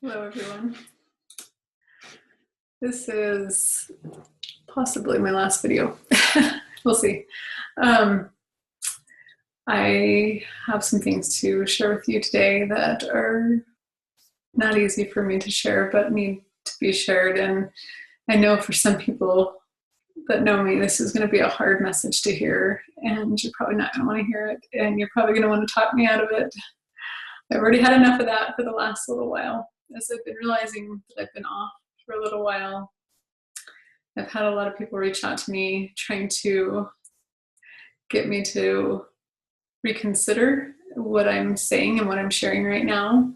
Hello, everyone. This is possibly my last video. We'll see. I have some things to share with you today that are not easy for me to share, but need to be shared. And I know for some people that know me, this is going to be a hard message to hear, and you're probably not going to want to hear it, and you're probably going to want to talk me out of it. I've already had enough of that for the last little while. As I've been realizing that I've been off for a little while, I've had a lot of people reach out to me trying to get me to reconsider what I'm saying and what I'm sharing right now.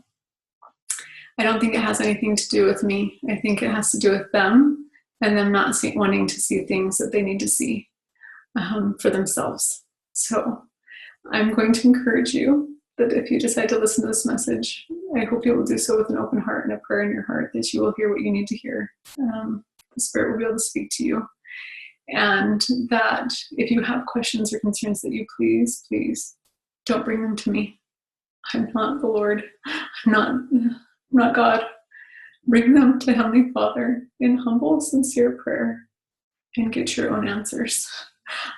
I don't think it has anything to do with me. I think it has to do with them and them not wanting to see things that they need to see for themselves. So I'm going to encourage you that if you decide to listen to this message, I hope you will do so with an open heart and a prayer in your heart that you will hear what you need to hear. The Spirit will be able to speak to you. And that if you have questions or concerns, that you please don't bring them to me. I'm not the Lord. I'm not God. Bring them to Heavenly Father in humble, sincere prayer and get your own answers.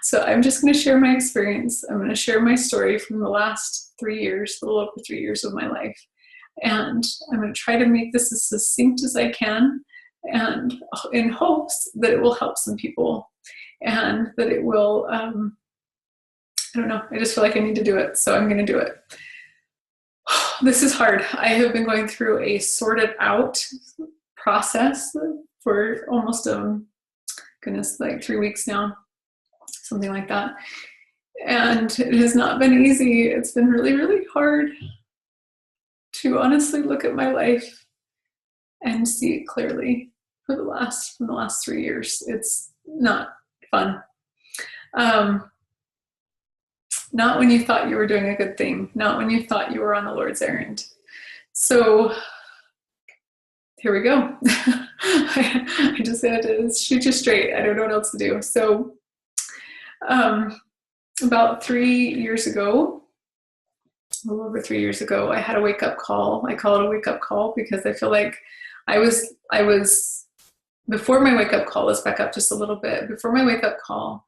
So I'm just going to share my experience. I'm going to share my story from the last 3 years, a little over 3 years of my life. And I'm going to try to make this as succinct as I can, and in hopes that it will help some people and that it will, I don't know, I just feel like I need to do it. So I'm going to do it. This is hard. I have been going through a sorted out process for almost, like 3 weeks now. Something like that. And it has not been easy. It's been really, really hard to honestly look at my life and see it clearly from the last 3 years. It's not fun. Not when you thought you were doing a good thing, not when you thought you were on the Lord's errand. So here we go. I just had to shoot you straight. I don't know what else to do. So about 3 years ago, a little over 3 years ago, I had a wake-up call. I call it a wake-up call because I feel like I was before my wake-up call, let's back up just a little bit. Before my wake-up call,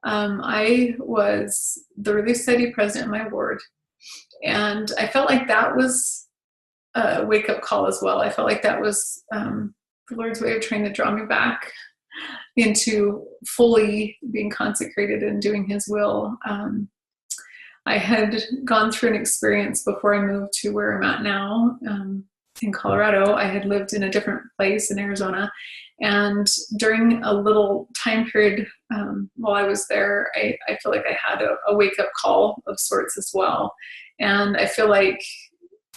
I was the Relief Society president in my ward, and I felt like that was a wake-up call as well. I felt like that was the Lord's way of trying to draw me back into fully being consecrated and doing His will. I had gone through an experience before I moved to where I'm at now in Colorado. I had lived in a different place in Arizona, and during a little time period while I was there, I feel like I had a wake-up call of sorts as well. And I feel like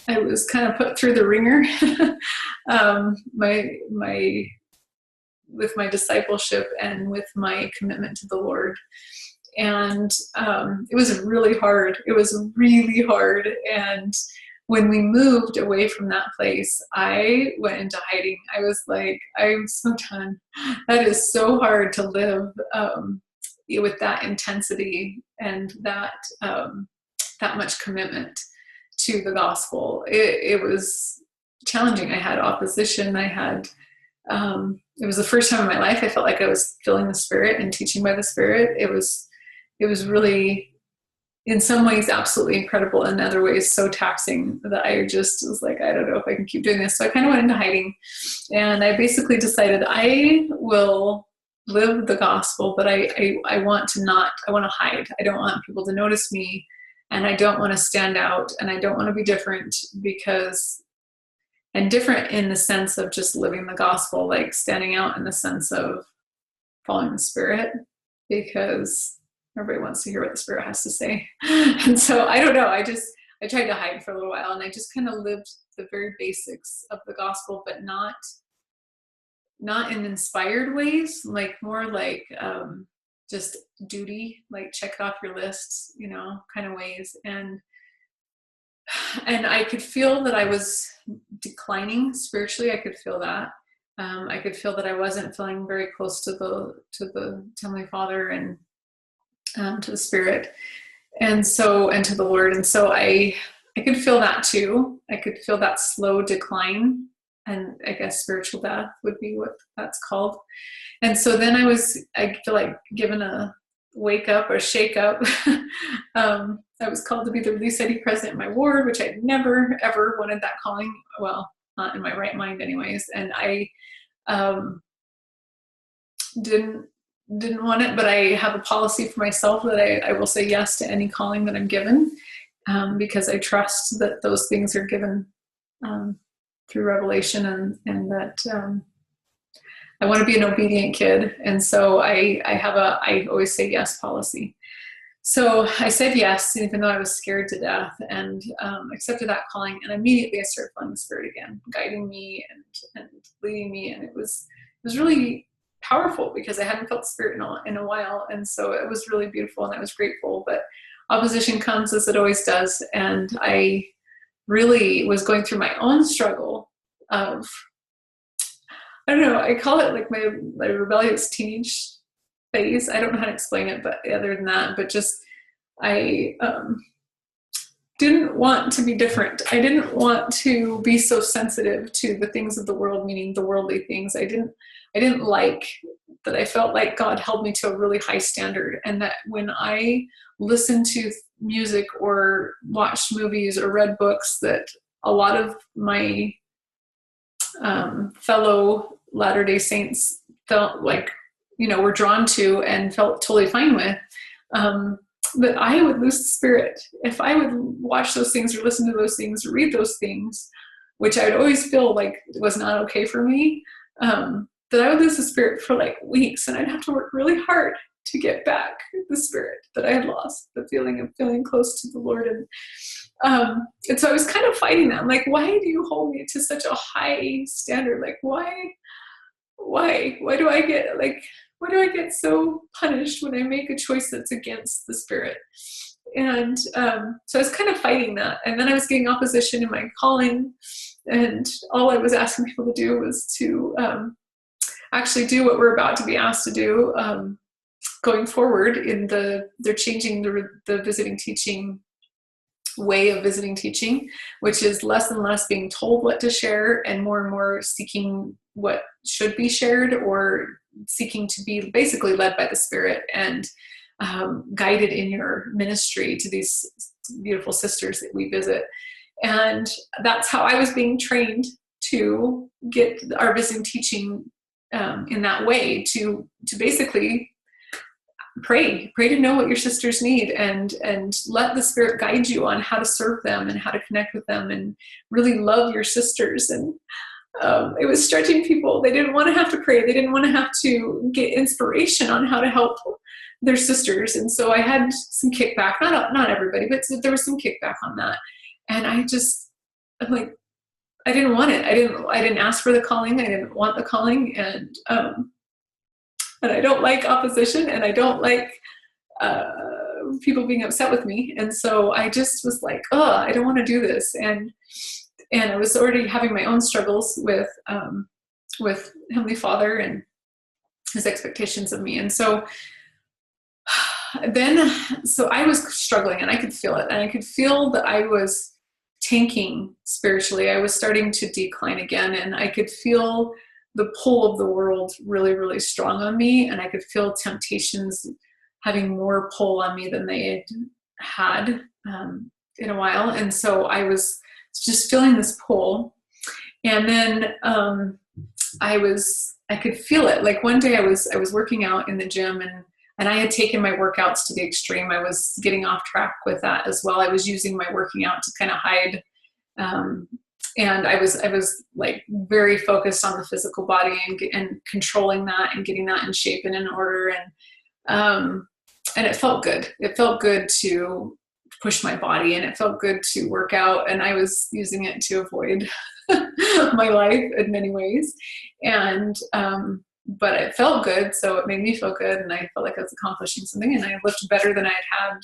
I was kind of put through the ringer. With my discipleship and with my commitment to the Lord. And it was really hard. It was really hard. And when we moved away from that place, I went into hiding. I was like, I'm so done. That is so hard to live with that intensity and that much commitment to the gospel. It was challenging. I had opposition. It was the first time in my life I felt like I was feeling the Spirit and teaching by the Spirit. It was really, in some ways, absolutely incredible. In other ways, so taxing that I just was like, I don't know if I can keep doing this. So I kind of went into hiding, and I basically decided I will live the gospel, but I want to hide. I don't want people to notice me, and I don't want to stand out, and I don't want to be different and different in the sense of just living the gospel, like standing out in the sense of following the Spirit, because everybody wants to hear what the Spirit has to say. And so I don't know, I tried to hide for a little while, and I just kind of lived the very basics of the gospel, but not in inspired ways, like more like just duty, like check it off your list, kind of ways. And I could feel that I was declining spiritually. I could feel that. I could feel that I wasn't feeling very close to the Heavenly Father and to the Spirit, and to the Lord. And so I could feel that too. I could feel that slow decline I guess spiritual death would be what that's called. And so then I feel like given a wake up or shake up. I was called to be the Relief Society president in my ward, which I'd never, ever wanted that calling. Well, not in my right mind anyways. And I didn't want it, but I have a policy for myself that I will say yes to any calling that I'm given, because I trust that those things are given through revelation, and that I want to be an obedient kid. And so I always say yes policy. So I said yes, even though I was scared to death, and accepted that calling. And immediately I started feeling the Spirit again, guiding me and leading me. And it was really powerful because I hadn't felt the Spirit in a while. And so it was really beautiful, and I was grateful. But opposition comes, as it always does. And I really was going through my own struggle of, I don't know, I call it like my rebellious teenage phase. I don't know how to explain it, but other than that, but just I didn't want to be different. I didn't want to be so sensitive to the things of the world, meaning the worldly things. I didn't like that. I felt like God held me to a really high standard, and that when I listened to music or watched movies or read books that a lot of my fellow Latter-day Saints felt like, were drawn to and felt totally fine with, that I would lose the Spirit. If I would watch those things or listen to those things or read those things, which I would always feel like was not okay for me, that I would lose the Spirit for like weeks, and I'd have to work really hard to get back the Spirit that I had lost, the feeling of feeling close to the Lord. And so I was kind of fighting that. I'm like, why do you hold me to such a high standard? Like, why do I get so punished when I make a choice that's against the Spirit? And so I was kind of fighting that. And then I was getting opposition in my calling, and all I was asking people to do was to actually do what we're about to be asked to do going forward. They're changing the visiting teaching way of visiting teaching, which is less and less being told what to share and more seeking what should be shared, or seeking to be basically led by the Spirit and guided in your ministry to these beautiful sisters that we visit. And that's how I was being trained to get our visiting teaching in that way, to basically pray to know what your sisters need, and let the Spirit guide you on how to serve them and how to connect with them and really love your sisters. And it was stretching people. They didn't want to have to pray. They didn't want to have to get inspiration on how to help their sisters. And so I had some kickback, not everybody, but there was some kickback on that. And I'm like, I didn't want it. I didn't ask for the calling. I didn't want the calling. And I don't like opposition, and I don't like people being upset with me. And so I just was like, I don't want to do this. And I was already having my own struggles with Heavenly Father and His expectations of me. And so I was struggling, and I could feel it. And I could feel that I was tanking spiritually. I was starting to decline again, and I could feel the pull of the world really, really strong on me. And I could feel temptations having more pull on me than they had in a while. And so I was just feeling this pull. And then I could feel it. Like one day I was working out in the gym, and I had taken my workouts to the extreme. I was getting off track with that as well. I was using my working out to kind of hide, and I was like very focused on the physical body and controlling that and getting that in shape and in order. And it felt good. It felt good to push my body, and it felt good to work out. And I was using it to avoid my life in many ways. And, but it felt good. So it made me feel good. And I felt like I was accomplishing something, and I looked better than I had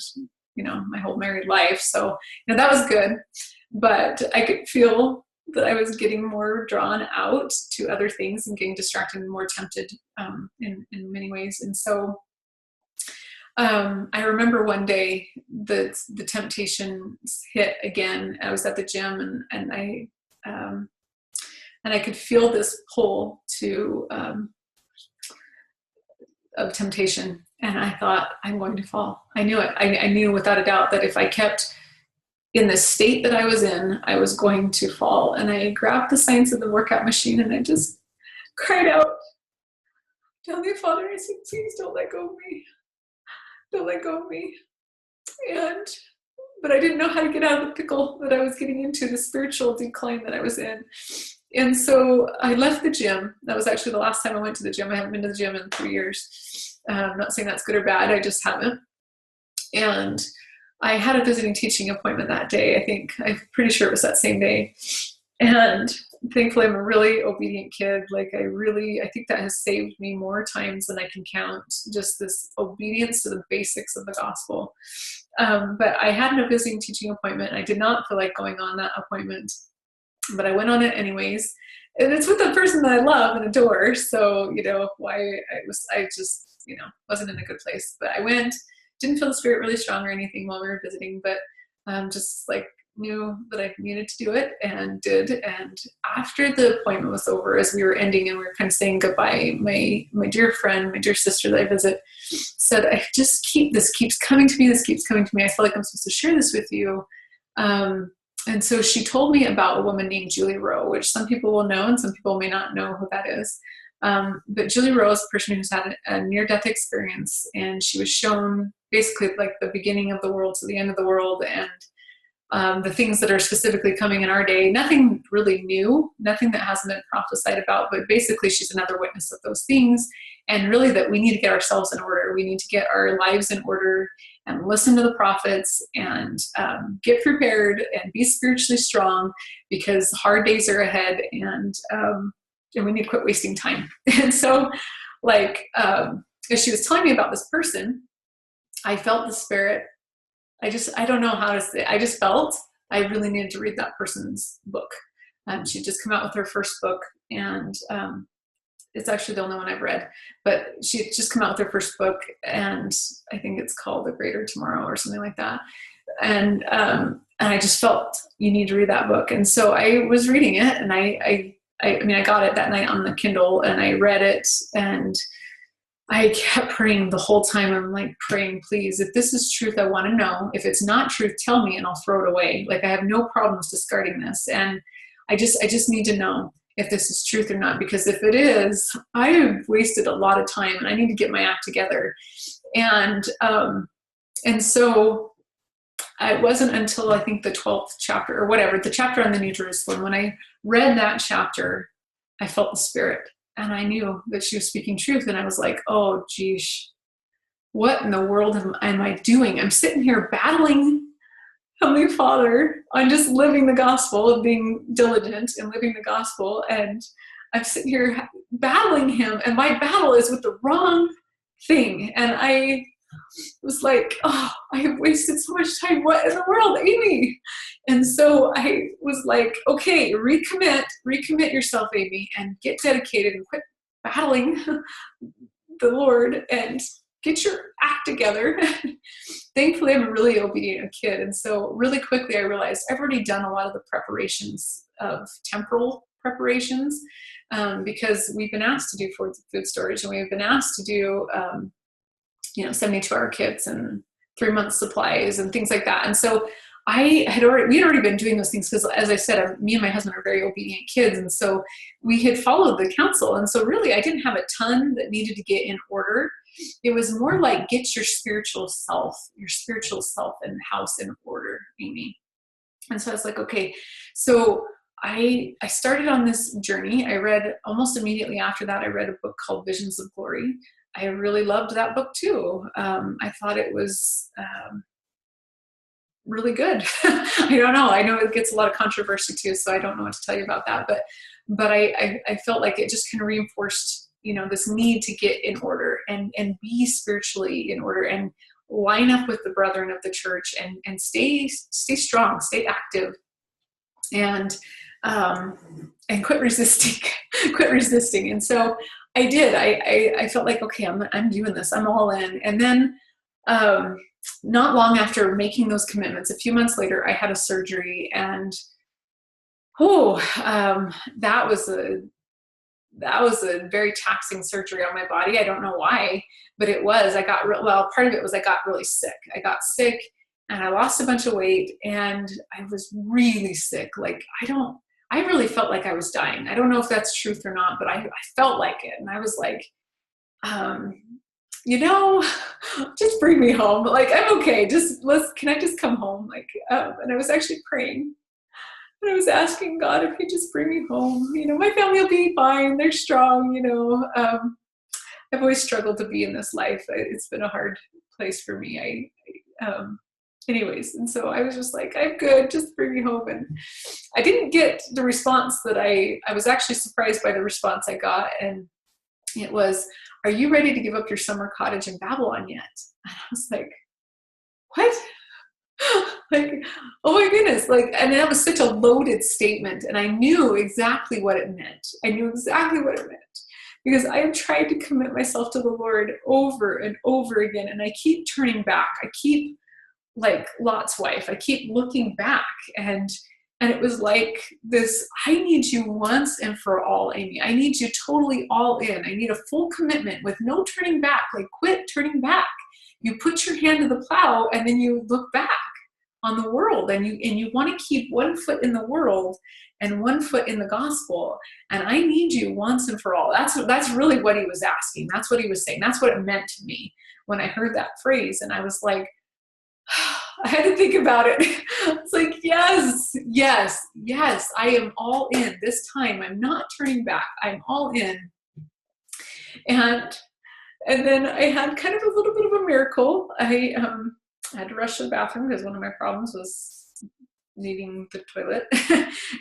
my whole married life. So, that was good. But I could feel that I was getting more drawn out to other things and getting distracted and more tempted in many ways. And so I remember one day the temptations hit again. I was at the gym, and I and I could feel this pull of temptation. And I thought, I'm going to fall. I knew it. I knew without a doubt that if I kept in the state that I was in, I was going to fall. And I grabbed the signs of the workout machine and I just cried out, Heavenly Father, I said, please don't let go of me. Don't let go of me. But I didn't know how to get out of the pickle that I was getting into, the spiritual decline that I was in. And so I left the gym. That was actually the last time I went to the gym. I haven't been to the gym in 3 years. I'm not saying that's good or bad. I just haven't. And I had a visiting teaching appointment that day. I'm pretty sure it was that same day. And thankfully I'm a really obedient kid. Like I think that has saved me more times than I can count. Just this obedience to the basics of the gospel. But I had a visiting teaching appointment. I did not feel like going on that appointment, but I went on it anyways. And it's with a person that I love and adore. So, I just, wasn't in a good place, but I went, didn't feel the Spirit really strong or anything while we were visiting, but just like knew that I needed to do it and did. And after the appointment was over, as we were ending and we were kind of saying goodbye, my dear friend, my dear sister that I visit said, this keeps coming to me. This keeps coming to me. I feel like I'm supposed to share this with you. And so she told me about a woman named Julie Rowe, which some people will know and some people may not know who that is. But Julie Rowe is a person who's had a near-death experience, and she was shown basically like the beginning of the world to the end of the world, and the things that are specifically coming in our day. Nothing really new, nothing that hasn't been prophesied about, but basically she's another witness of those things, and really that we need to get ourselves in order. We need to get our lives in order and listen to the prophets and get prepared and be spiritually strong, because hard days are ahead, and we need to quit wasting time. And so as she was telling me about this person, I felt the Spirit. I don't know how to say, I just felt I really needed to read that person's book. She'd just come out with her first book, and it's actually the only one I've read, but she had just come out with her first book, and I think it's called The Greater Tomorrow or something like that. And I just felt you need to read that book. And so I was reading it, and I got it that night on the Kindle, and I read it, and I kept praying the whole time. I'm like praying, please, if this is truth, I want to know. If it's not truth, tell me and I'll throw it away. Like I have no problems discarding this. And I just need to know if this is truth or not, because if it is, I have wasted a lot of time and I need to get my act together. And so it wasn't until I think the 12th chapter or whatever, the chapter on the New Jerusalem, when I read that chapter, I felt the Spirit. And I knew that she was speaking truth. And I was like, oh, geez, what in the world am I doing? I'm sitting here battling Heavenly Father on just living the gospel and being diligent and living the gospel. And I'm sitting here battling him. And my battle is with the wrong thing. And I was like, oh, I have wasted so much time. What in the world, Aimee? And so I was like, okay, recommit yourself, Aimee, and get dedicated and quit battling the Lord and get your act together. Thankfully, I'm a really obedient kid. And so really quickly, I realized I've already done a lot of the preparations of temporal preparations, because we've been asked to do food storage, and we've been asked to do 72-hour kits and 3 months supplies and things like that. And so we had already been doing those things because, as I said, me and my husband are very obedient kids. And so we had followed the counsel. And so really, I didn't have a ton that needed to get in order. It was more like get your spiritual self and house in order, Aimee. And so I was like, okay. So I started on this journey. I read almost immediately after that, I read a book called Visions of Glory. I really loved that book too. I thought it was really good. I don't know. I know it gets a lot of controversy too, so I don't know what to tell you about that. But I felt like it just kind of reinforced, this need to get in order and be spiritually in order and line up with the brethren of the church and stay strong, stay active, and quit resisting. And so I did. I felt like, okay, I'm doing this. I'm all in. And then not long after making those commitments, a few months later, I had a surgery, and That was a very taxing surgery on my body. I don't know why, but it was. Part of it was I got really sick. I got sick and I lost a bunch of weight and I was really sick. Like, I really felt like I was dying. I don't know if that's truth or not, but I felt like it. And I was like, just bring me home. Like, I'm okay. Can I just come home? Like, and I was actually praying. And I was asking God if he'd just bring me home. My family will be fine. They're strong. I've always struggled to be in this life. It's been a hard place for me. Anyways, and so I was just like, I'm good. Just bring me home. And I didn't get the response that I was actually surprised by the response I got. And it was, are you ready to give up your summer cottage in Babylon yet? And I was like, what? Like, oh my goodness. Like, and that was such a loaded statement. And I knew exactly what it meant. Because I have tried to commit myself to the Lord over and over again. And I keep turning back. I keep, like Lot's wife, I keep looking back. And it was like this, I need you once and for all, Aimee. I need you totally all in. I need a full commitment with no turning back. Like, quit turning back. You put your hand to the plow and then you look back on the world, and you want to keep one foot in the world and one foot in the gospel. And I need you once and for all. That's really what he was asking. That's what he was saying. That's what it meant to me when I heard that phrase. And I was like, I had to think about it. It's like, yes, I am all in this time. I'm not turning back. I'm all in. And then I had kind of a little bit of a miracle. I had to rush to the bathroom because one of my problems was needing the toilet.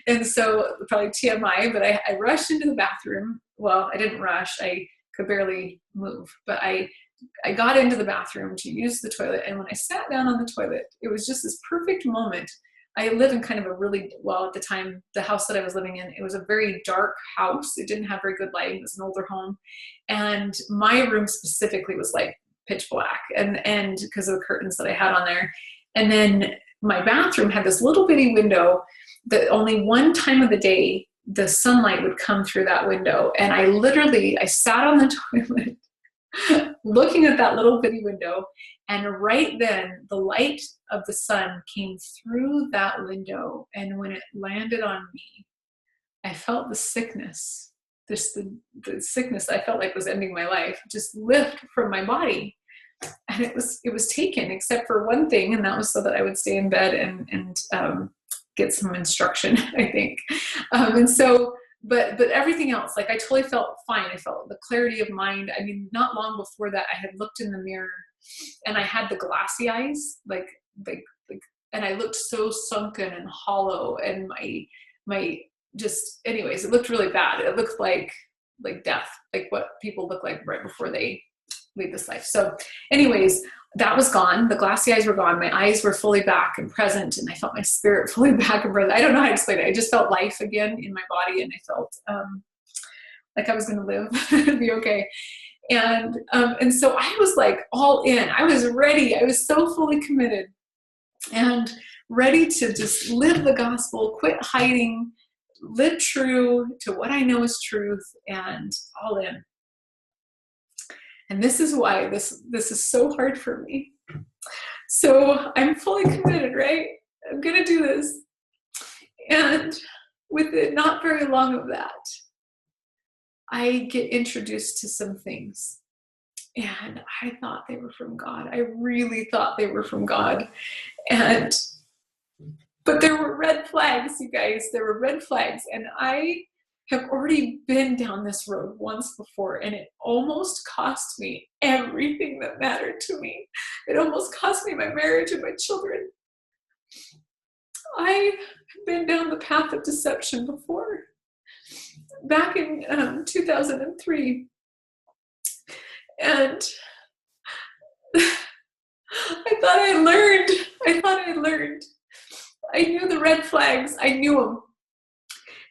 And so probably TMI, but I rushed into the bathroom. Well, I didn't rush. I could barely move, but I got into the bathroom to use the toilet. And when I sat down on the toilet, it was just this perfect moment. I live in kind of at the time, the house that I was living in, it was a very dark house. It didn't have very good lighting. It was an older home. And my room specifically was like pitch black, and because of the curtains that I had on there. And then my bathroom had this little bitty window that only one time of the day, the sunlight would come through that window. And I sat on the toilet looking at that little bitty window. And right then the light of the sun came through that window. And when it landed on me, I felt the sickness, the sickness I felt like was ending my life, just lift from my body. And it was taken, except for one thing, and that was so that I would stay in bed and get some instruction, I think. And so, but everything else, like, I totally felt fine. I felt the clarity of mind. I mean, not long before that, I had looked in the mirror, and I had the glassy eyes, like, and I looked so sunken and hollow, and my just, anyways, it looked really bad. It looked like death, like what people look like right before they leave this life. So anyways, that was gone. The glassy eyes were gone. My eyes were fully back and present, and I felt my spirit fully back and present. I don't know how to explain it. I just felt life again in my body, and I felt like I was going to live and be okay. And so I was like all in. I was ready. I was so fully committed and ready to just live the gospel, quit hiding, live true to what I know is truth, and all in. And this is why this is so hard for me. So I'm fully committed, right? I'm going to do this. And with it not very long of that, I get introduced to some things. And I thought they were from God. I really thought they were from God. But there were red flags, you guys. There were red flags. And I have already been down this road once before, and it almost cost me everything that mattered to me. It almost cost me my marriage and my children. I have been down the path of deception before. Back in 2003. And I thought I learned. I knew the red flags. I knew them.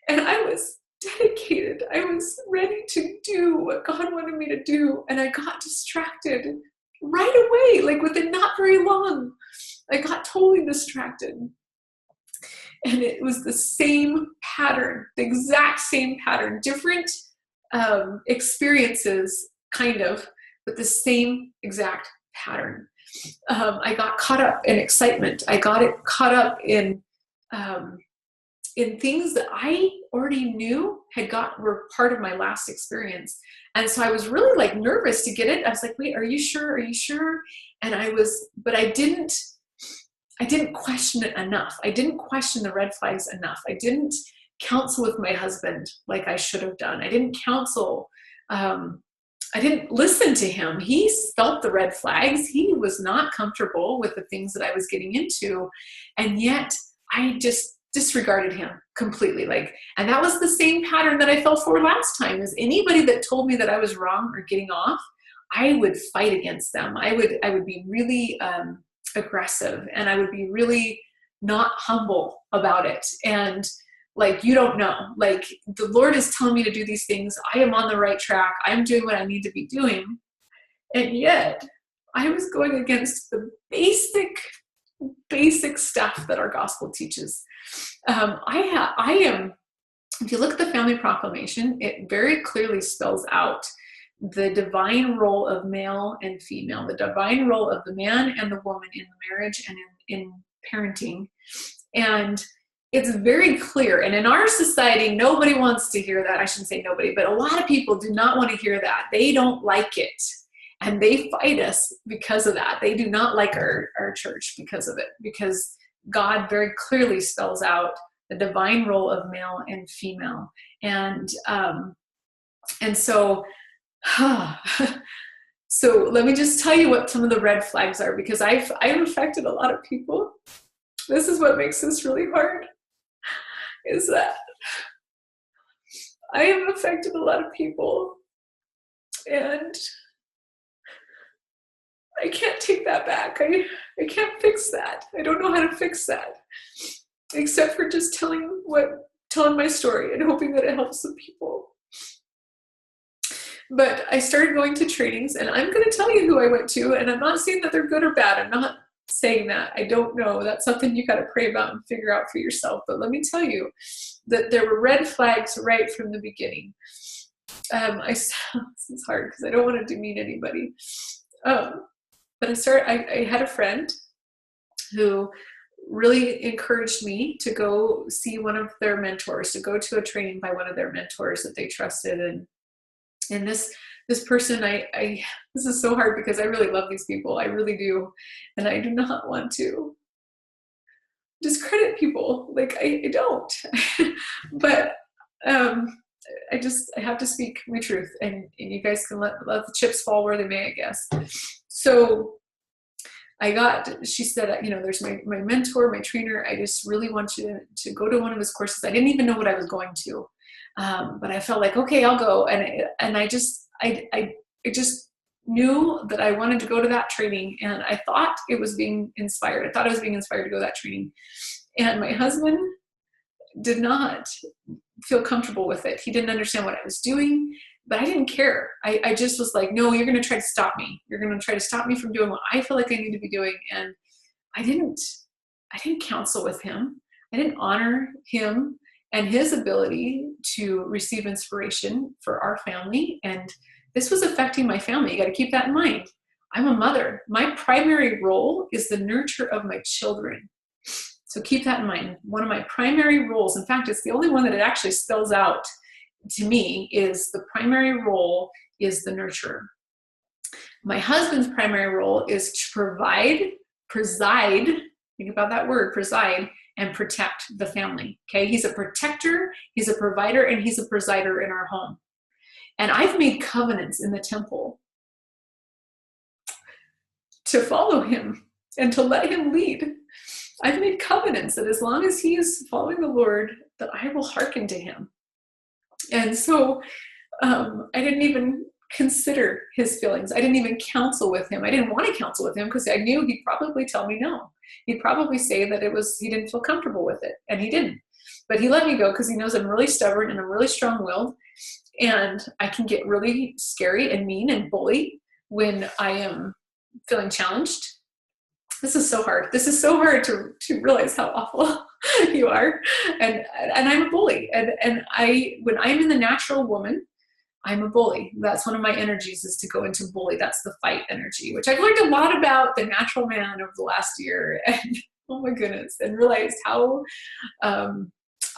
And I was dedicated. I was ready to do what God wanted me to do. And I got distracted right away, like within not very long. I got totally distracted. And it was the same pattern, the exact same pattern, different experiences, kind of, but the same exact pattern. I got caught up in excitement. I got it caught up in things that I already knew were part of my last experience. And so I was really like nervous to get it. I was like, wait, are you sure? Are you sure? And but I didn't question it enough. I didn't question the red flags enough. I didn't counsel with my husband like I should have done. I didn't counsel. I didn't listen to him. He felt the red flags. He was not comfortable with the things that I was getting into. And yet I just disregarded him completely. And that was the same pattern that I fell for last time. Is anybody that told me that I was wrong or getting off, I would fight against them. I would be really aggressive, and I would be really not humble about it. And you don't know, the Lord is telling me to do these things. I am on the right track. I'm doing what I need to be doing. And yet I was going against the basic stuff that our gospel teaches. If you look at the family proclamation, it very clearly spells out the divine role of male and female, the divine role of the man and the woman in marriage and in parenting. And it's very clear. And in our society, nobody wants to hear that. I shouldn't say nobody, but a lot of people do not want to hear that. They don't like it. And they fight us because of that. They do not like our church because of it, because God very clearly spells out the divine role of male and female. And so, so let me just tell you what some of the red flags are, because I've affected a lot of people. This is what makes this really hard, is that I have affected a lot of people, and I can't take that back. I can't fix that. I don't know how to fix that, except for just telling my story and hoping that it helps some people. But I started going to trainings, and I'm going to tell you who I went to, and I'm not saying that they're good or bad. I'm not saying that. I don't know. That's something you got to pray about and figure out for yourself. But let me tell you that there were red flags right from the beginning. This is hard because I don't want to demean anybody. But I had a friend who really encouraged me to go see one of their mentors, to go to a training by one of their mentors that they trusted. And this person, this is so hard because I really love these people. I really do. And I do not want to discredit people. I don't. But I have to speak my truth, and you guys can let the chips fall where they may, I guess. So she said, there's my mentor, my trainer. I just really want you to go to one of his courses. I didn't even know what I was going to. But I felt like, okay, I'll go. And I just knew that I wanted to go to that training, and I thought it was being inspired. I thought I was being inspired to go to that training. And my husband did not feel comfortable with it. He didn't understand what I was doing, but I didn't care. I just was like, no, you're going to try to stop me. You're going to try to stop me from doing what I feel like I need to be doing. And I didn't counsel with him. I didn't honor him and his ability to receive inspiration for our family. And this was affecting my family. You got to keep that in mind. I'm a mother. My primary role is the nurture of my children. So keep that in mind. One of my primary roles, in fact, it's the only one that it actually spells out to me, is the primary role is the nurturer. My husband's primary role is to preside, think about that word, preside, and protect the family. Okay, he's a protector, he's a provider, and he's a presider in our home. And I've made covenants in the temple to follow him and to let him lead. I've made covenants that as long as he is following the Lord, that I will hearken to him. And so I didn't even consider his feelings. I didn't even counsel with him. I didn't want to counsel with him because I knew he'd probably tell me no. He'd probably say that he didn't feel comfortable with it, and he didn't. But he let me go because he knows I'm really stubborn and I'm really strong-willed, and I can get really scary and mean and bully when I am feeling challenged. This is so hard. This is so hard to realize how awful You are. And I'm a bully. And when I'm in the natural woman, I'm a bully. That's one of my energies, is to go into bully. That's the fight energy, which I've learned a lot about the natural man over the last year. And oh my goodness, and realized how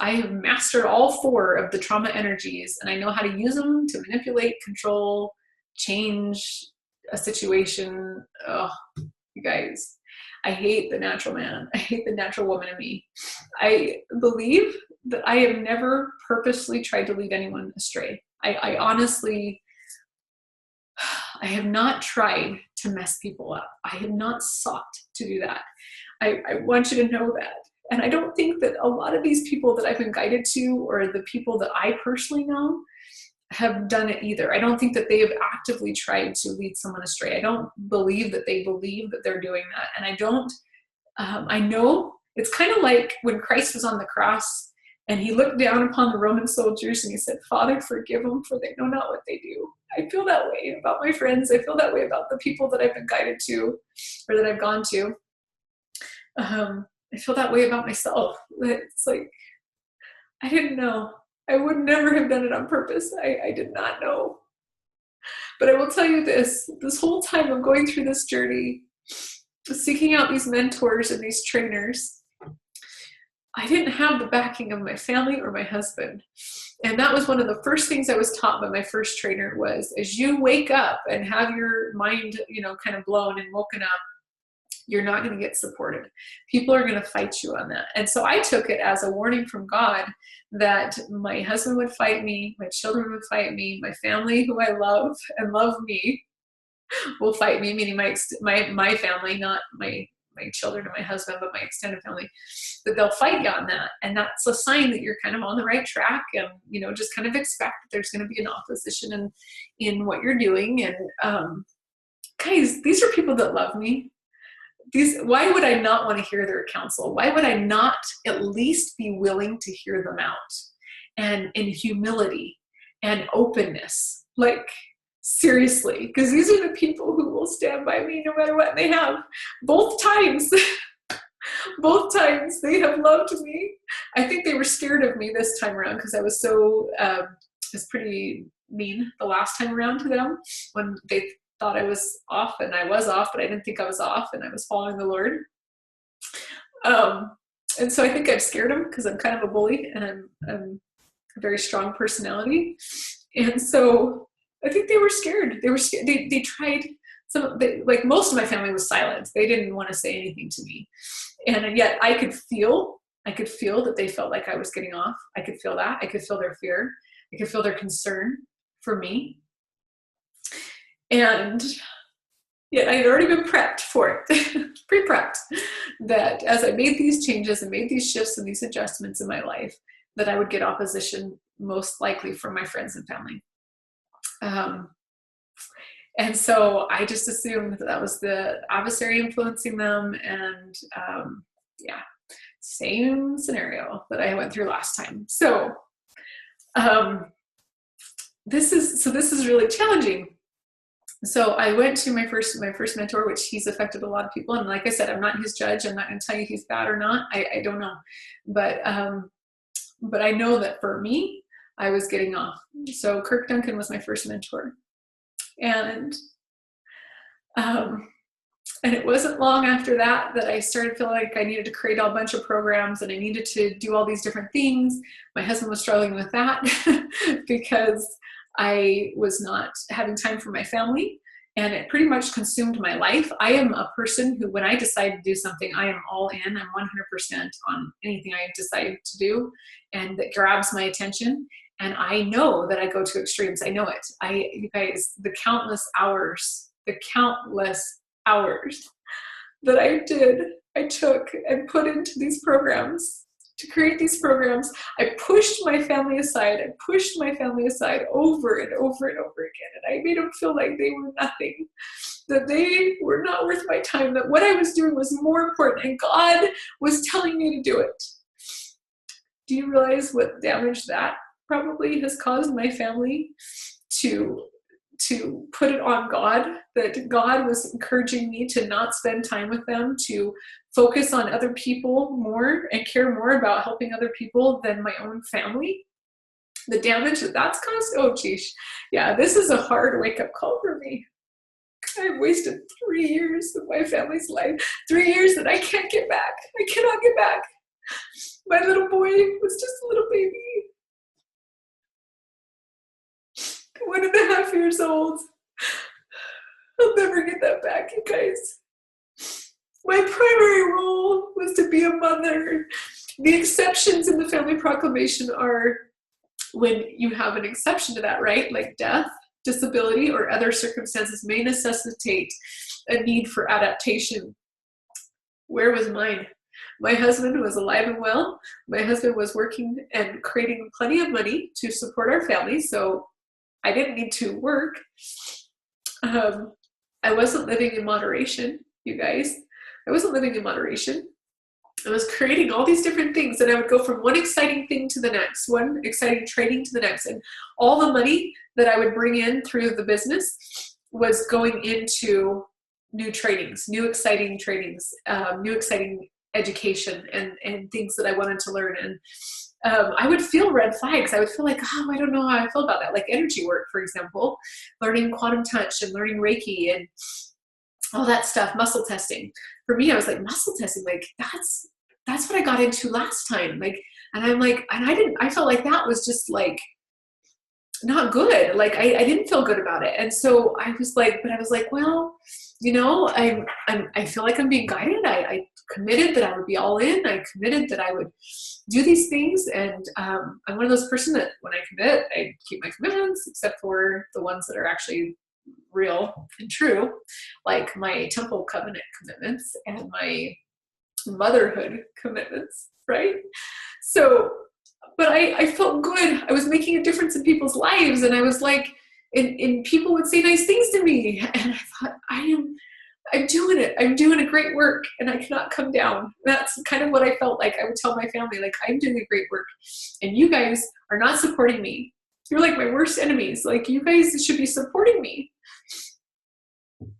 I have mastered all 4 of the trauma energies, and I know how to use them to manipulate, control, change a situation. Oh, you guys, I hate the natural man. I hate the natural woman in me. I believe that I have never purposely tried to lead anyone astray. I honestly, I have not tried to mess people up. I have not sought to do that. I want you to know that. And I don't think that a lot of these people that I've been guided to, or the people that I personally know, have done it either. I don't think that they have actively tried to lead someone astray. I don't believe that they believe that they're doing that. And I know it's kind of like when Christ was on the cross and he looked down upon the Roman soldiers and he said, Father, forgive them, for they know not what they do. I feel that way about my friends. I feel that way about the people that I've been guided to, or that I've gone to. I feel that way about myself. It's like, I didn't know. I would never have done it on purpose. I did not know. But I will tell you this whole time I'm going through this journey, seeking out these mentors and these trainers, I didn't have the backing of my family or my husband. And that was one of the first things I was taught by my first trainer, was as you wake up and have your mind, kind of blown and woken up, you're not going to get supported. People are going to fight you on that. And so I took it as a warning from God that my husband would fight me, my children would fight me, my family, who I love and love me, will fight me, meaning my family, not my children and my husband, but my extended family, that they'll fight you on that. And that's a sign that you're kind of on the right track, and, just kind of expect that there's going to be an opposition in what you're doing. And guys, these are people that love me. Why would I not want to hear their counsel? Why would I not at least be willing to hear them out? And in humility and openness, like, seriously, because these are the people who will stand by me no matter what. They have both times. Both times they have loved me. I think they were scared of me this time around, because I was pretty mean the last time around to them, when they thought I was off, and I was off, but I didn't think I was off, and I was following the Lord. And so I think I've scared them, because I'm kind of a bully, and I'm a very strong personality. And so I think they were scared. They were scared. They tried. Like most of my family was silent. They didn't want to say anything to me. And yet I could feel that they felt like I was getting off. I could feel that. I could feel their fear. I could feel their concern for me. And yet I had already been prepped for it, pre-prepped, that as I made these changes and made these shifts and these adjustments in my life, that I would get opposition, most likely from my friends and family. And so I just assumed that was the adversary influencing them. And same scenario that I went through last time. So this is really challenging. So I went to my first mentor, which he's affected a lot of people. And like I said, I'm not his judge. I'm not going to tell you he's bad or not. I don't know. But I know that for me, I was getting off. So Kirk Duncan was my first mentor. And it wasn't long after that I started feeling like I needed to create a bunch of programs, and I needed to do all these different things. My husband was struggling with that because I was not having time for my family, and it pretty much consumed my life. I am a person who, when I decide to do something, I am all in. I'm 100% on anything I decide to do, and that grabs my attention. And I know that I go to extremes. I know it. You guys, the countless hours that I took and put into these programs, to create these programs. I pushed my family aside. Over and over and over again. And I made them feel like they were nothing, that they were not worth my time, that what I was doing was more important, and God was telling me to do it. Do you realize what damage that probably has caused my family to to put it on God, that God was encouraging me to not spend time with them, to focus on other people more and care more about helping other people than my own family. The damage that that's caused, oh geez. Yeah, this is a hard wake-up call for me. I've wasted 3 years of my family's life. 3 years that I can't get back. I cannot get back. My little boy was just a little baby. 1.5 years old. I'll never get that back, you guys. My primary role was to be a mother. The exceptions in the family proclamation are when you have an exception to that, right? Like death, disability, or other circumstances may necessitate a need for adaptation. Where was mine? My husband was alive and well. My husband was working and creating plenty of money to support our family, so I didn't need to work. I wasn't living in moderation, you guys. I wasn't living in moderation. I was creating all these different things, and I would go from one exciting thing to the next, one exciting training to the next, and all the money that I would bring in through the business was going into new trainings, new exciting trainings, new exciting education, and things that I wanted to learn. And I would feel red flags. I would feel like, oh, I don't know how I feel about that. Like energy work, for example, learning quantum touch and learning Reiki and all that stuff, muscle testing. For me, I was like, muscle testing, like that's what I got into last time. Like, and I'm like, and I felt like that was just like not good. Like I didn't feel good about it. And so I was like, well, you know, I feel like I'm being guided. I committed that I would be all in. I committed that I would do these things. And I'm one of those person that when I commit, I keep my commitments, except for the ones that are actually real and true, like my temple covenant commitments and my motherhood commitments, right? So, but I felt good. I was making a difference in people's lives, and I was like, and people would say nice things to me, and I thought, I'm doing it. I'm doing a great work, and I cannot come down. That's kind of what I felt like. I would tell my family, like, I'm doing a great work, and you guys are not supporting me. You're like my worst enemies. Like, you guys should be supporting me.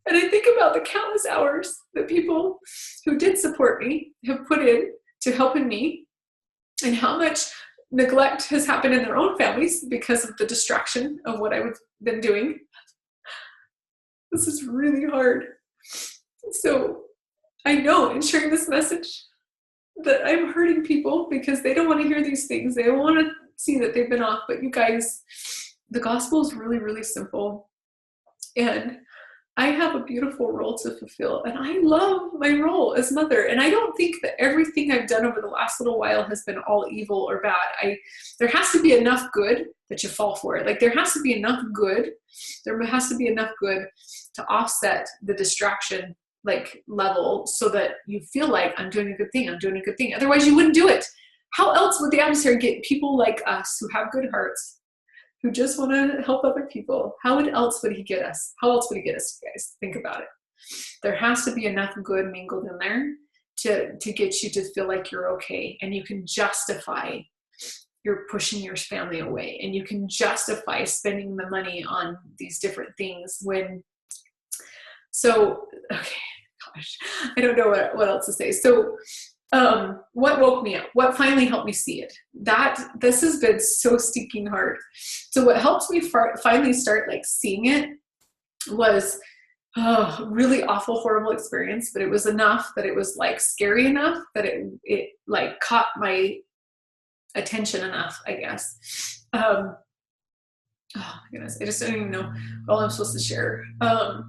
And I think about the countless hours that people who did support me have put in to helping me, and how much neglect has happened in their own families because of the distraction of what I've been doing. This is really hard. So I know in sharing this message that I'm hurting people because they don't want to hear these things. They don't want to see that they've been off. But you guys, the gospel is really, really simple. And I have a beautiful role to fulfill, and I love my role as mother. And I don't think that everything I've done over the last little while has been all evil or bad. There has to be enough good that you fall for it. Like there has to be enough good. There has to be enough good to offset the distraction like level so that you feel like I'm doing a good thing. I'm doing a good thing. Otherwise you wouldn't do it. How else would the adversary get people like us who have good hearts, who just want to help other people? How else would he get us? How else would he get us, guys? Think about it. There has to be enough good mingled in there to get you to feel like you're okay. And you can justify you're pushing your family away. And you can justify spending the money on these different things when, so, okay, gosh, I don't know what else to say. So, what woke me up? What finally helped me see it? This has been so stinking hard. So what helped me finally start like seeing it was really awful, horrible experience, but it was enough that it was like scary enough that it like caught my attention enough, I guess. Oh my goodness, I just don't even know what all I'm supposed to share. I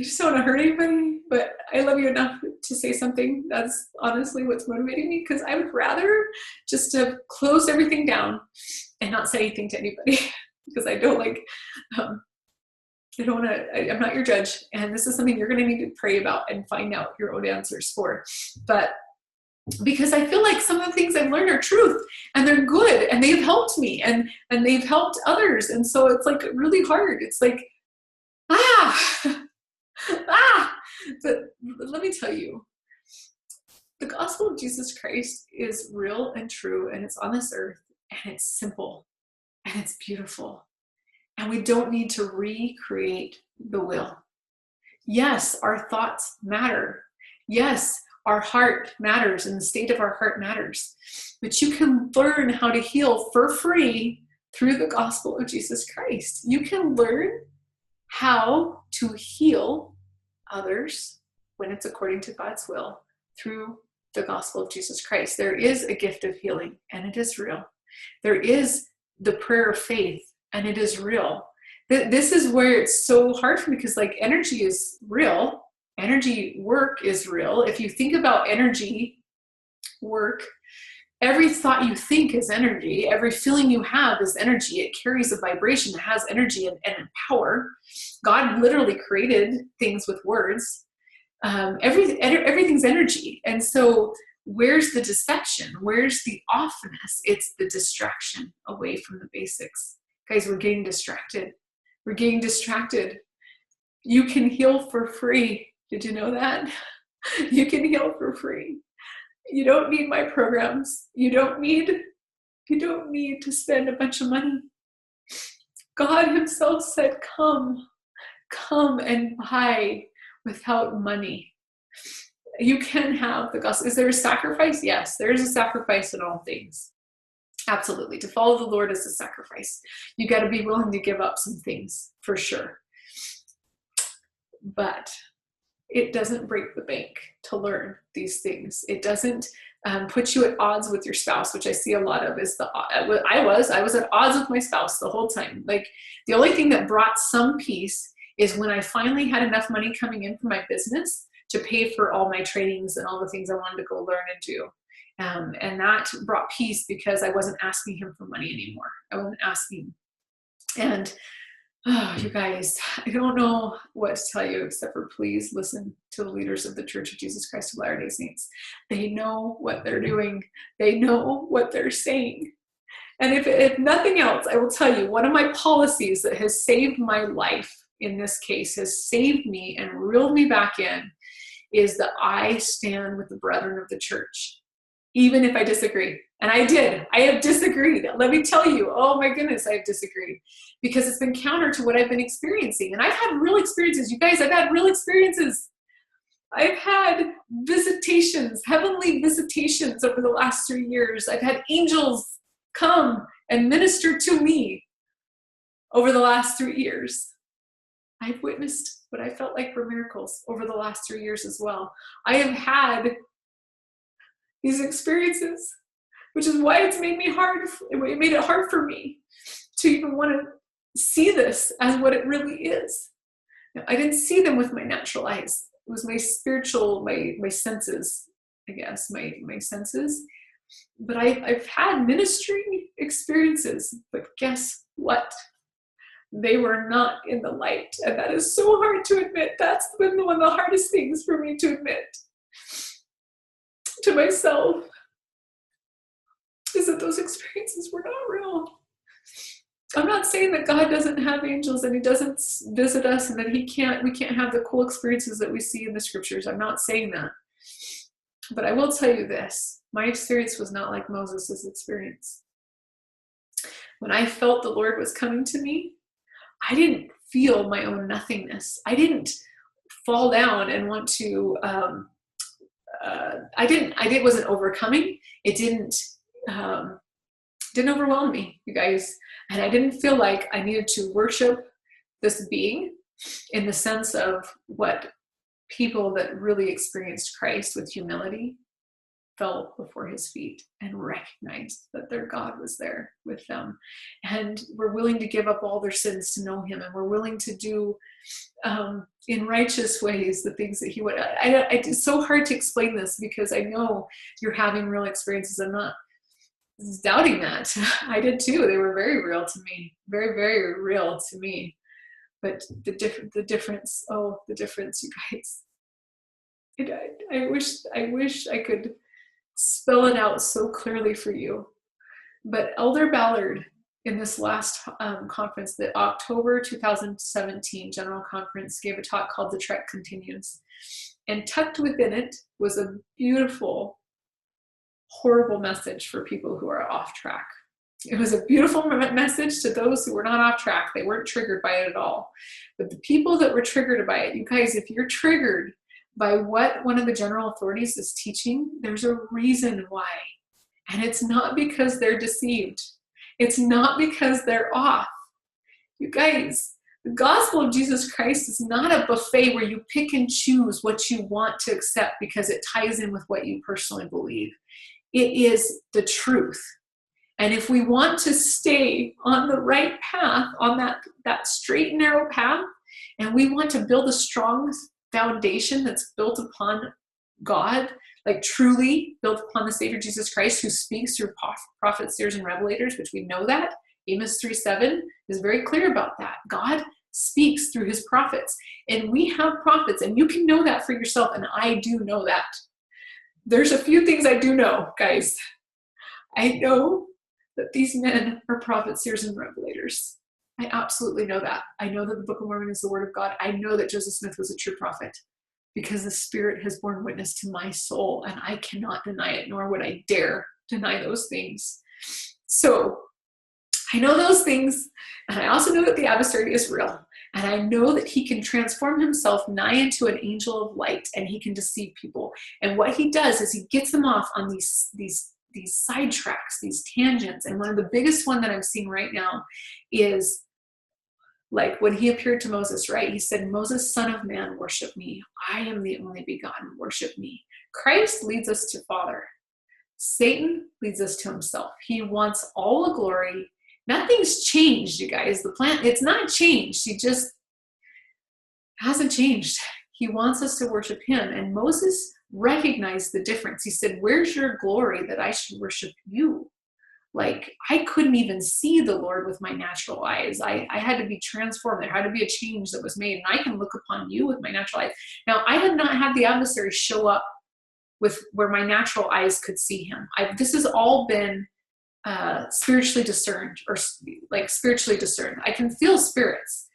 just don't want to hurt anybody, but I love you enough to say something. That's honestly what's motivating me, because I would rather just have closed everything down and not say anything to anybody because I don't like, I don't want to, I'm not your judge. And this is something you're going to need to pray about and find out your own answers for. But because I feel like some of the things I've learned are truth and they're good and they've helped me and they've helped others. And so it's like really hard. It's like, but let me tell you, the gospel of Jesus Christ is real and true, and it's on this earth, and it's simple. And it's beautiful. And we don't need to recreate the will. Yes, our thoughts matter. Yes, our heart matters and the state of our heart matters. But you can learn how to heal for free through the gospel of Jesus Christ. You can learn how to heal others when it's according to God's will through the gospel of Jesus Christ. There is a gift of healing, and it is real. There is the prayer of faith, and it is real. This is where it's so hard for me, because like energy is real. Energy work is real. If you think about energy work, every thought you think is energy. Every feeling you have is energy. It carries a vibration. It has energy and power. God literally created things with words. Everything's energy. And so where's the deception? Where's the offness? It's the distraction away from the basics. Guys, we're getting distracted. We're getting distracted. You can heal for free. Did you know that? You can heal for free. You don't need my programs. You don't need to spend a bunch of money. God himself said, come and buy without money. You can have the gospel. Is there a sacrifice? Yes, there is a sacrifice in all things. Absolutely. To follow the Lord is a sacrifice. You got to be willing to give up some things for sure. But it doesn't break the bank to learn these things. It doesn't put you at odds with your spouse, which I see a lot of is I was at odds with my spouse the whole time. Like the only thing that brought some peace is when I finally had enough money coming in from my business to pay for all my trainings and all the things I wanted to go learn and do. And that brought peace because I wasn't asking him for money anymore. I wasn't asking. And oh, you guys, I don't know what to tell you except for please listen to the leaders of the Church of Jesus Christ of Latter-day Saints. They know what they're doing. They know what they're saying. And if nothing else, I will tell you, one of my policies that has saved my life in this case, has saved me and reeled me back in, is that I stand with the brethren of the church, even if I disagree. And I did. I have disagreed. Let me tell you, oh my goodness, I have disagreed because it's been counter to what I've been experiencing. And I've had real experiences. You guys, I've had real experiences. I've had visitations, heavenly visitations over the last 3 years. I've had angels come and minister to me over the last 3 years. I've witnessed what I felt like were miracles over the last 3 years as well. I have had these experiences, which is why it made it hard for me to even want to see this as what it really is. Now, I didn't see them with my natural eyes. It was my spiritual, my senses, I guess, my senses. But I've had ministry experiences, but guess what? They were not in the light. And that is so hard to admit. That's been one of the hardest things for me to admit to myself, is that those experiences were not real. I'm not saying that God doesn't have angels and he doesn't visit us and that we can't have the cool experiences that we see in the scriptures. I'm not saying that. But I will tell you this. My experience was not like Moses' experience. When I felt the Lord was coming to me, I didn't feel my own nothingness. I didn't fall down and want to, I wasn't overcoming. It didn't overwhelm me, you guys. And I didn't feel like I needed to worship this being in the sense of what people that really experienced Christ with humility fell before his feet and recognized that their God was there with them, and were willing to give up all their sins to know him, and were willing to do in righteous ways the things that he would. It's so hard to explain this because I know you're having real experiences. I'm not doubting that. I did too. They were very real to me, very, very real to me. But the difference, you guys. I wish I could spell it out so clearly for you. But Elder Ballard, in this last conference, the October 2017 General Conference, gave a talk called The Trek Continues. And tucked within it was a beautiful, horrible message for people who are off track. It was a beautiful message to those who were not off track. They weren't triggered by it at all. But the people that were triggered by it, you guys, if you're triggered by what one of the general authorities is teaching, there's a reason why. And it's not because they're deceived. It's not because they're off. You guys, the gospel of Jesus Christ is not a buffet where you pick and choose what you want to accept because it ties in with what you personally believe. It is the truth. And if we want to stay on the right path, on that straight and narrow path, and we want to build a strong foundation that's built upon God, like truly built upon the Savior Jesus Christ, who speaks through prophets, seers, and revelators, which we know that. Amos 3:7 is very clear about that. God speaks through his prophets. And we have prophets, and you can know that for yourself, and I do know that. There's a few things I do know, guys. I know that these men are prophets, seers, and revelators. I absolutely know that. I know that the Book of Mormon is the word of God. I know that Joseph Smith was a true prophet because the Spirit has borne witness to my soul, and I cannot deny it, nor would I dare deny those things. So I know those things, and I also know that the adversary is real, and I know that he can transform himself nigh into an angel of light, and he can deceive people. And what he does is he gets them off on these sidetracks, these tangents. And one of the biggest one that I'm seeing right now is like when he appeared to Moses, right? He said, Moses, son of man, worship me. I am the only begotten, worship me. Christ leads us to Father. Satan leads us to himself. He wants all the glory. Nothing's changed, you guys. The plan, it's not changed. He just hasn't changed. He wants us to worship him. And Moses recognized the difference. He said, where's your glory that I should worship you? Like, I couldn't even see the Lord with my natural eyes. I had to be transformed. There had to be a change that was made. And I can look upon you with my natural eyes. Now, I have not had the adversary show up with where my natural eyes could see him. This has all been spiritually discerned, or like spiritually discerned. I can feel spirits,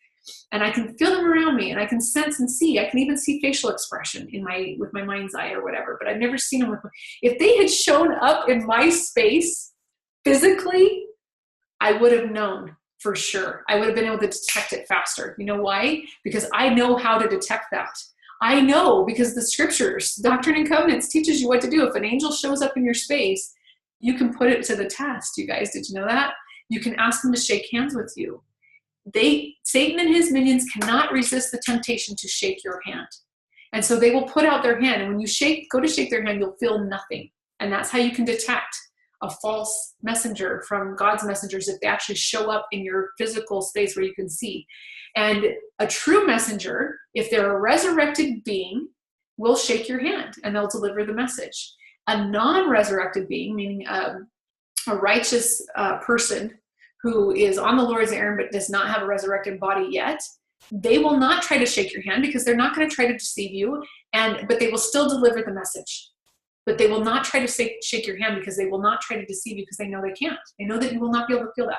and I can feel them around me, and I can sense and see. I can even see facial expression with my mind's eye or whatever, but I've never seen them if they had shown up in my space physically, I would have known for sure. I would have been able to detect it faster. You know why? Because I know how to detect that. I know because the scriptures, Doctrine and Covenants, teaches you what to do. If an angel shows up in your space, you can put it to the test. You guys, did you know that? You can ask them to shake hands with you. Satan and his minions cannot resist the temptation to shake your hand. And so they will put out their hand. And when you go to shake their hand, you'll feel nothing. And that's how you can detect a false messenger from God's messengers, if they actually show up in your physical space where you can see. And a true messenger, if they're a resurrected being, will shake your hand and they'll deliver the message. A non-resurrected being, meaning a righteous person who is on the Lord's errand but does not have a resurrected body yet, they will not try to shake your hand because they're not going to try to deceive you, but they will still deliver the message. But they will not try to shake your hand because they will not try to deceive you because they know they can't. They know that you will not be able to feel that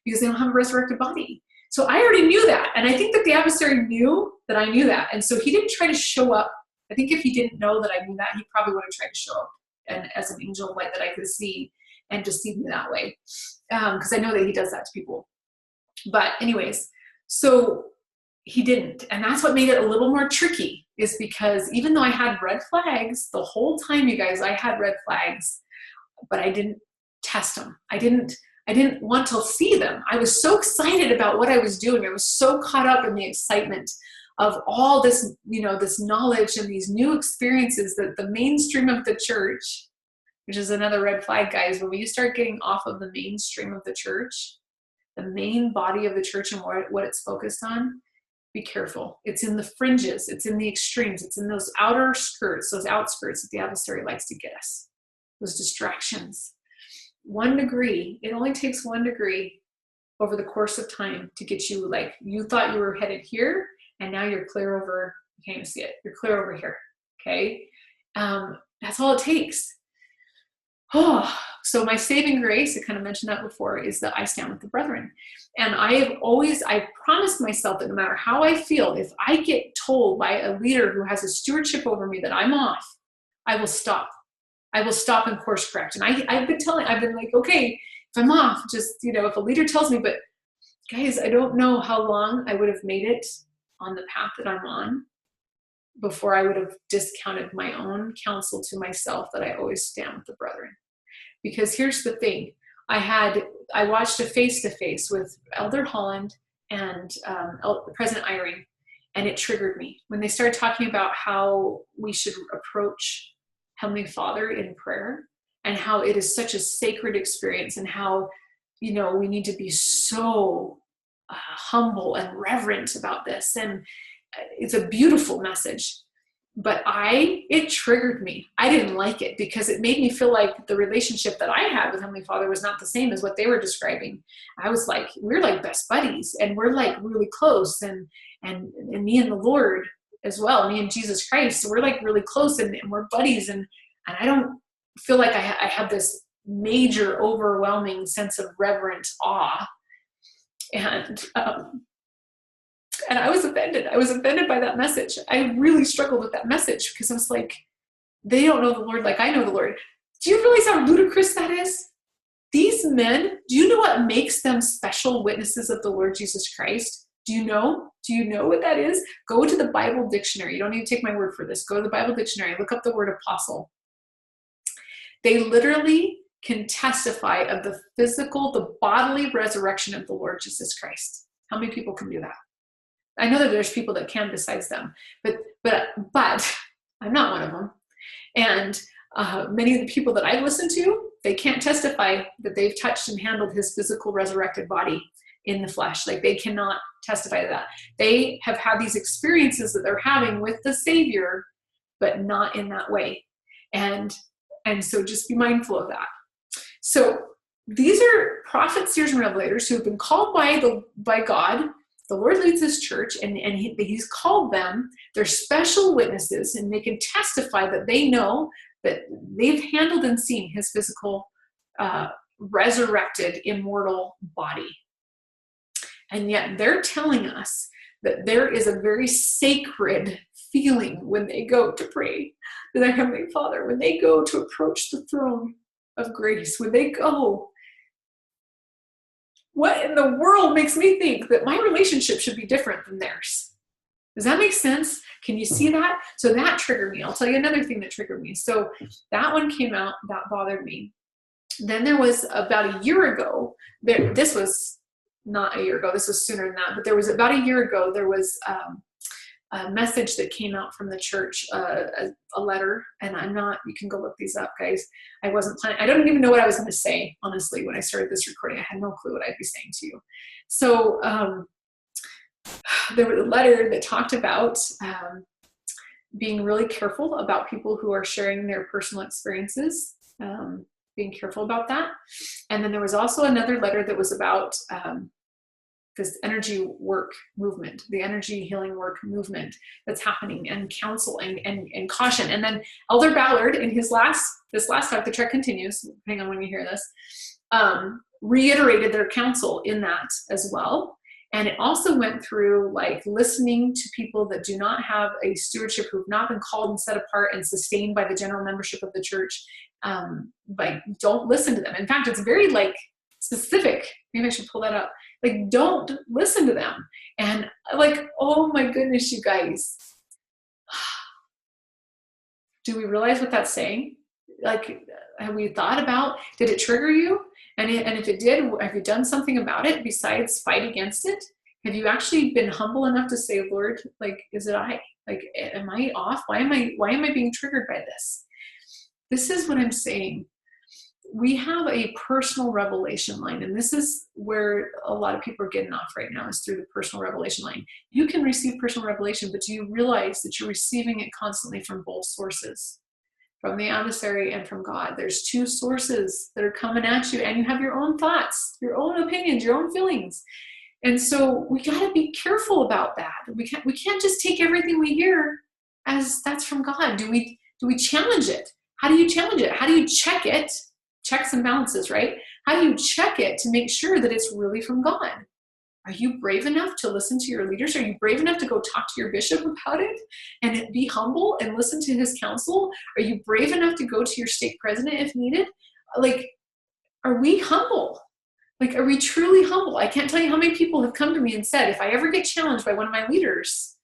because they don't have a resurrected body. So I already knew that. And I think that the adversary knew that I knew that. And so he didn't try to show up. I think if he didn't know that I knew that, he probably would have tried to show up and as an angel of light that I could see and deceive me that way. Because I know that he does that to people. But anyways, so he didn't. And that's what made it a little more tricky, is because even though I had red flags the whole time, you guys, I had red flags, but I didn't test them. I didn't want to see them. I was so excited about what I was doing. I was so caught up in the excitement of all this, this knowledge and these new experiences that the mainstream of the church, which is another red flag, guys, when you start getting off of the mainstream of the church, the main body of the church and what it's focused on, be careful. It's in the fringes. It's in the extremes. It's in those outer skirts, those outskirts that the adversary likes to get us. Those distractions. 1 degree. It only takes 1 degree over the course of time to get you, like, you thought you were headed here, and now you're clear over, you can't even see it. You're clear over here. Okay? That's all it takes. So my saving grace, I kind of mentioned that before, is that I stand with the brethren. And I promised myself that no matter how I feel, if I get told by a leader who has a stewardship over me that I'm off, I will stop. I will stop and course correct. And I've been like, okay, if I'm off, just, if a leader tells me, but guys, I don't know how long I would have made it on the path that I'm on before I would have discounted my own counsel to myself that I always stand with the brethren. Because here's the thing, I watched a face-to-face with Elder Holland and President Eyring, and it triggered me when they started talking about how we should approach Heavenly Father in prayer, and how it is such a sacred experience, and how, we need to be so humble and reverent about this. And it's a beautiful message. But it triggered me. I didn't like it because it made me feel like the relationship that I had with Heavenly Father was not the same as what they were describing. I was like, we're like best buddies, and we're like really close, and me and the Lord as well, me and Jesus Christ, so we're like really close, and we're buddies, and I don't feel like I have this major overwhelming sense of reverent awe. And I was offended. I was offended by that message. I really struggled with that message because I was like, they don't know the Lord like I know the Lord. Do you realize how ludicrous that is? These men, do you know what makes them special witnesses of the Lord Jesus Christ? Do you know? Do you know what that is? Go to the Bible dictionary. You don't need to take my word for this. Go to the Bible dictionary. Look up the word apostle. They literally can testify of the bodily resurrection of the Lord Jesus Christ. How many people can do that? I know that there's people that can besides them, but I'm not one of them. And many of the people that I've listened to, they can't testify that they've touched and handled his physical resurrected body in the flesh. Like, they cannot testify to that. They have had these experiences that they're having with the Savior, but not in that way. And so just be mindful of that. So these are prophets, seers, and revelators who have been called by God. The Lord leads his church, and he's called them. They're special witnesses, and they can testify that they know that they've handled and seen his physical, resurrected, immortal body. And yet they're telling us that there is a very sacred feeling when they go to pray to their Heavenly Father, when they go to approach the throne of grace, when they go. What in the world makes me think that my relationship should be different than theirs? Does that make sense? Can you see that? So that triggered me. I'll tell you another thing that triggered me. So that one came out, that bothered me. Then there was about a year ago, this was not a year ago, this was sooner than that, but there was about a year ago, there was a message that came out from the church, a letter, and you can go look these up, guys. I wasn't planning, I don't even know what I was going to say, honestly, when I started this recording. I had no clue what I'd be saying to you. So there was a letter that talked about being really careful about people who are sharing their personal experiences, being careful about that. And then there was also another letter that was about this energy work movement, the energy healing work movement that's happening, and counsel and caution. And then Elder Ballard, in this last talk, the trek continues, depending on when you hear this, reiterated their counsel in that as well. And it also went through like listening to people that do not have a stewardship, who've not been called and set apart and sustained by the general membership of the church. Like, don't listen to them. In fact, it's very like specific. Maybe I should pull that up. Like, don't listen to them. And like, oh my goodness, you guys. Do we realize what that's saying? Like, have we thought about, did it trigger you? And if it did, have you done something about it besides fight against it? Have you actually been humble enough to say, Lord, like, is it I? Like, am I off? Why am I being triggered by this? This is what I'm saying. We have a personal revelation line, and this is where a lot of people are getting off right now, is through the personal revelation line. You can receive personal revelation, but do you realize that you're receiving it constantly from both sources, from the adversary and from God? There's two sources that are coming at you, and you have your own thoughts, your own opinions, your own feelings. And so we got to be careful about that. We can't just take everything we hear as that's from God. Do we challenge it? How do you challenge it? How do you check it? Checks and balances, right? How do you check it to make sure that it's really from God? Are you brave enough to listen to your leaders? Are you brave enough to go talk to your bishop about it and be humble and listen to his counsel? Are you brave enough to go to your stake president if needed? Like, are we humble? Like, are we truly humble? I can't tell you how many people have come to me and said, if I ever get challenged by one of my leaders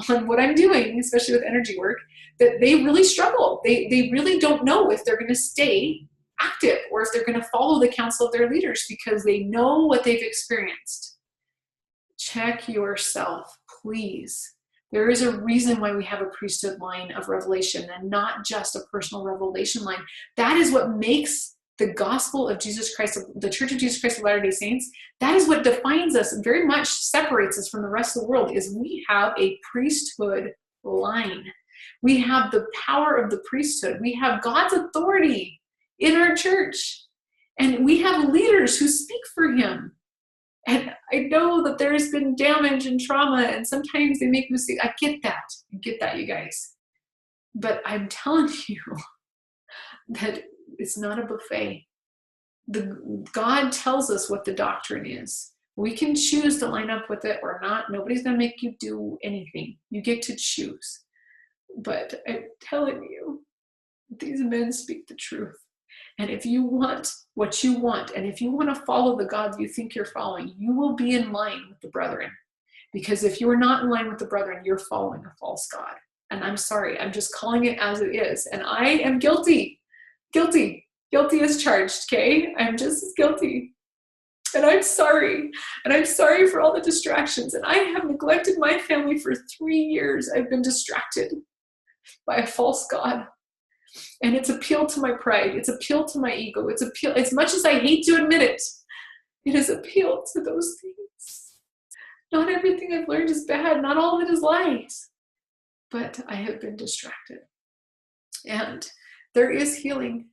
on what I'm doing, especially with energy work, that they really struggle. They really don't know if they're going to stay active or if they're going to follow the counsel of their leaders because they know what they've experienced. Check yourself, please. There is a reason why we have a priesthood line of revelation and not just a personal revelation line. That is what makes the gospel of Jesus Christ, the Church of Jesus Christ of Latter-day Saints, that is what defines us and very much separates us from the rest of the world, is we have a priesthood line. We have the power of the priesthood. We have God's authority in our church. And we have leaders who speak for him. And I know that there has been damage and trauma, and sometimes they make mistakes. I get that, you guys. But I'm telling you that it's not a buffet. God tells us what the doctrine is. We can choose to line up with it or not. Nobody's going to make you do anything. You get to choose. But I'm telling you, these men speak the truth. And if you want what you want, and if you want to follow the God you think you're following, you will be in line with the brethren. Because if you are not in line with the brethren, you're following a false God. And I'm sorry, I'm just calling it as it is. And I am guilty as charged, okay? I'm just as guilty. And I'm sorry. And I'm sorry for all the distractions. And I have neglected my family for 3 years. I've been distracted by a false God. And it's appealed to my pride. It's appealed to my ego. It's appealed, as much as I hate to admit it, it has appealed to those things. Not everything I've learned is bad. Not all of it is lies. But I have been distracted. And there is healing,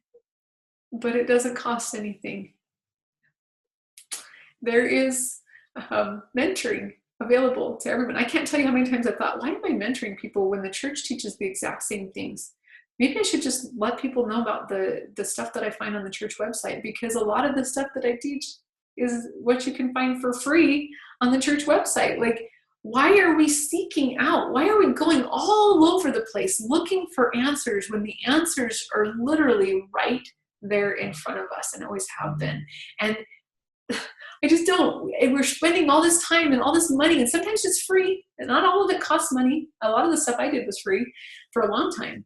but it doesn't cost anything. There is mentoring available to everyone. I can't tell you how many times I thought, why am I mentoring people when the church teaches the exact same things? Maybe I should just let people know about the stuff that I find on the church website, because a lot of the stuff that I teach is what you can find for free on the church website. Like, why are we seeking out? Why are we going all over the place looking for answers when the answers are literally right there in front of us and always have been? And I just don't. We're spending all this time and all this money, and sometimes it's free. And not all of it costs money. A lot of the stuff I did was free for a long time.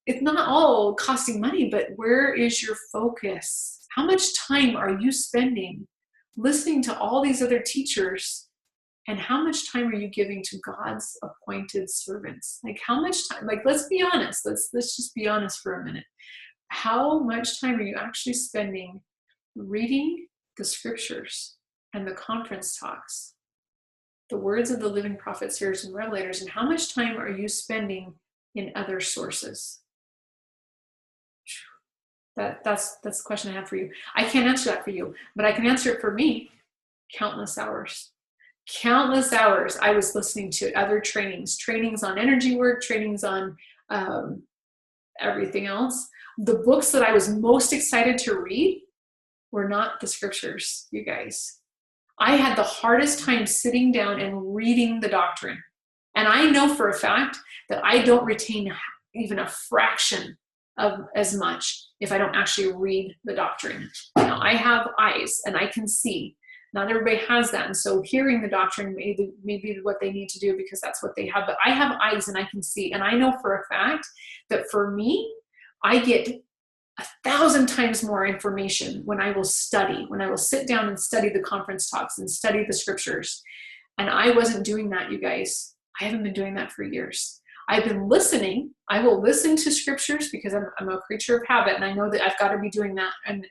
It's not all costing money, but where is your focus? How much time are you spending listening to all these other teachers? And how much time are you giving to God's appointed servants? Like, how much time? Like, let's be honest. Let's just be honest for a minute. How much time are you actually spending reading the scriptures and the conference talks, the words of the living prophets, seers, and revelators? And how much time are you spending in other sources? That's the question I have for you. I can't answer that for you, but I can answer it for me. Countless hours. Countless hours I was listening to other trainings on energy work, trainings on everything else. The books that I was most excited to read were not the scriptures, you guys. I had the hardest time sitting down and reading the doctrine. And I know for a fact that I don't retain even a fraction of as much if I don't actually read the doctrine. Now, I have eyes and I can see. Not everybody has that. And so hearing the doctrine may be what they need to do because that's what they have. But I have eyes and I can see. And I know for a fact that for me, I get 1,000 times more information when I will study, when I will sit down and study the conference talks and study the scriptures. And I wasn't doing that, you guys. I haven't been doing that for years. I've been listening. I will listen to scriptures because I'm a creature of habit, and I know that I've got to be doing that, and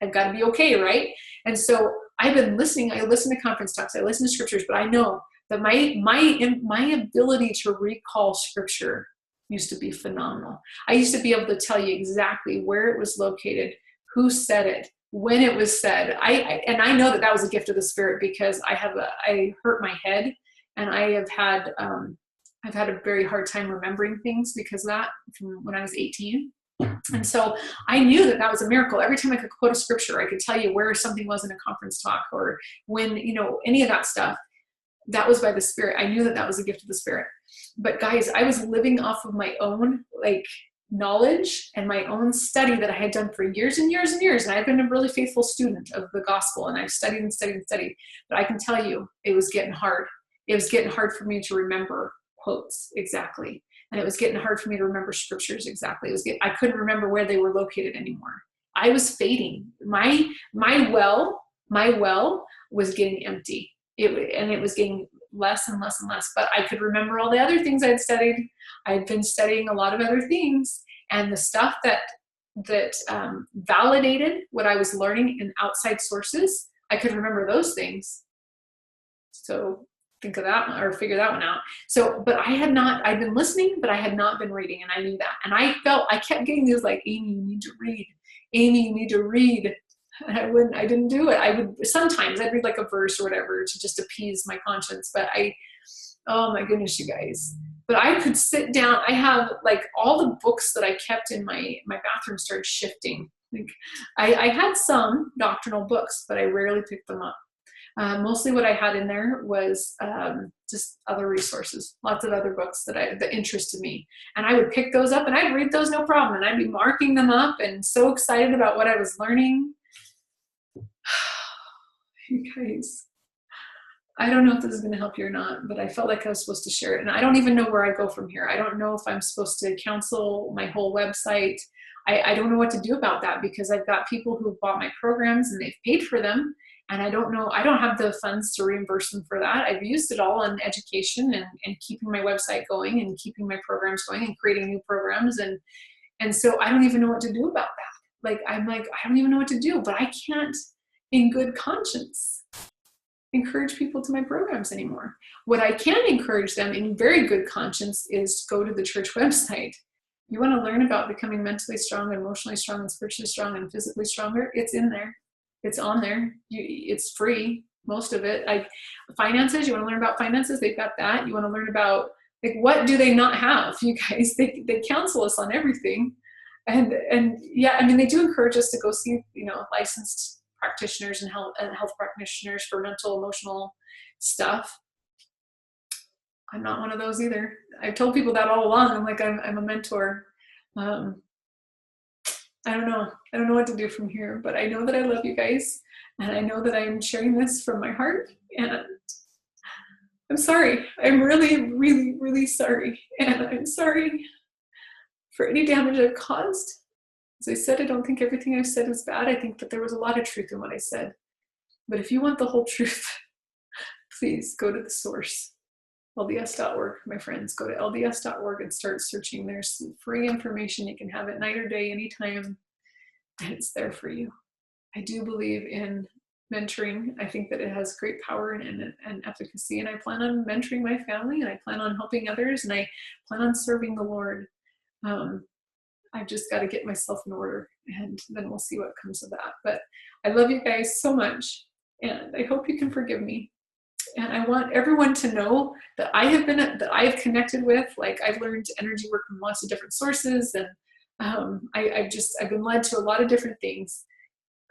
I've got to be okay, right? And so I've been listening. I listen to conference talks. I listen to scriptures, but I know that my ability to recall scripture used to be phenomenal. I used to be able to tell you exactly where it was located, who said it, when it was said. And I know that was a gift of the Spirit because I hurt my head, and I've had a very hard time remembering things because of that from when I was 18. And so I knew that was a miracle. Every time I could quote a scripture, I could tell you where something was in a conference talk or when, any of that stuff. That was by the Spirit. I knew that was a gift of the Spirit. But guys, I was living off of my own, knowledge and my own study that I had done for years and years and years. And I've been a really faithful student of the gospel, and I've studied and studied and studied. But I can tell you, it was getting hard. It was getting hard for me to remember quotes exactly. And it was getting hard for me to remember scriptures exactly. I couldn't remember where they were located anymore. I was fading. My well was getting empty. It was getting less and less and less. But I could remember all the other things I'd studied. I'd been studying a lot of other things, and the stuff that validated what I was learning in outside sources, I could remember those things. So think of that one, or figure that one out. So, but I'd been listening, but I had not been reading, and I knew that. And I kept getting these like, Aimee, you need to read. Aimee, you need to read. And I didn't do it. Sometimes I'd read like a verse or whatever to just appease my conscience. But oh my goodness, you guys. But I could sit down. I have like all the books that I kept in my bathroom started shifting. Like I had some doctrinal books, but I rarely picked them up. Mostly what I had in there was just other resources, lots of other books that interested me. And I would pick those up and I'd read those no problem. And I'd be marking them up and so excited about what I was learning. You guys, I don't know if this is going to help you or not, but I felt like I was supposed to share it. And I don't even know where I go from here. I don't know if I'm supposed to cancel my whole website. I don't know what to do about that, because I've got people who've bought my programs and they've paid for them. And I don't know, I don't have the funds to reimburse them for that. I've used it all on education and keeping my website going and keeping my programs going and creating new programs. And so I don't even know what to do about that. I'm like, I don't even know what to do, but I can't in good conscience encourage people to my programs anymore. What I can encourage them in very good conscience is go to the church website. You want to learn about becoming mentally strong, emotionally strong, and spiritually strong, and physically stronger? It's in there. It's on there. It's free, most of it. Finances, you want to learn about finances? They've got that. You want to learn about, like, what do they not have? You guys, they counsel us on everything. And yeah, I mean, they do encourage us to go see, licensed practitioners and health practitioners for mental, emotional stuff. I'm not one of those either. I've told people that all along. I'm like, I'm a mentor. I don't know. I don't know what to do from here, but I know that I love you guys, and I know that I'm sharing this from my heart, and I'm sorry. I'm really, really, really sorry. And I'm sorry for any damage I've caused. As I said, I don't think everything I've said is bad. I think that there was a lot of truth in what I said. But if you want the whole truth, please go to the source. LDS.org, my friends. Go to LDS.org and start searching. There's free information. You can have it night or day, anytime, and it's there for you. I do believe in mentoring. I think that it has great power and efficacy, and I plan on mentoring my family, and I plan on helping others, and I plan on serving the Lord. I've just got to get myself in order, and then we'll see what comes of that. But I love you guys so much, and I hope you can forgive me. And I want everyone to know that I have connected with, like, I've learned energy work from lots of different sources, and I've been led to a lot of different things.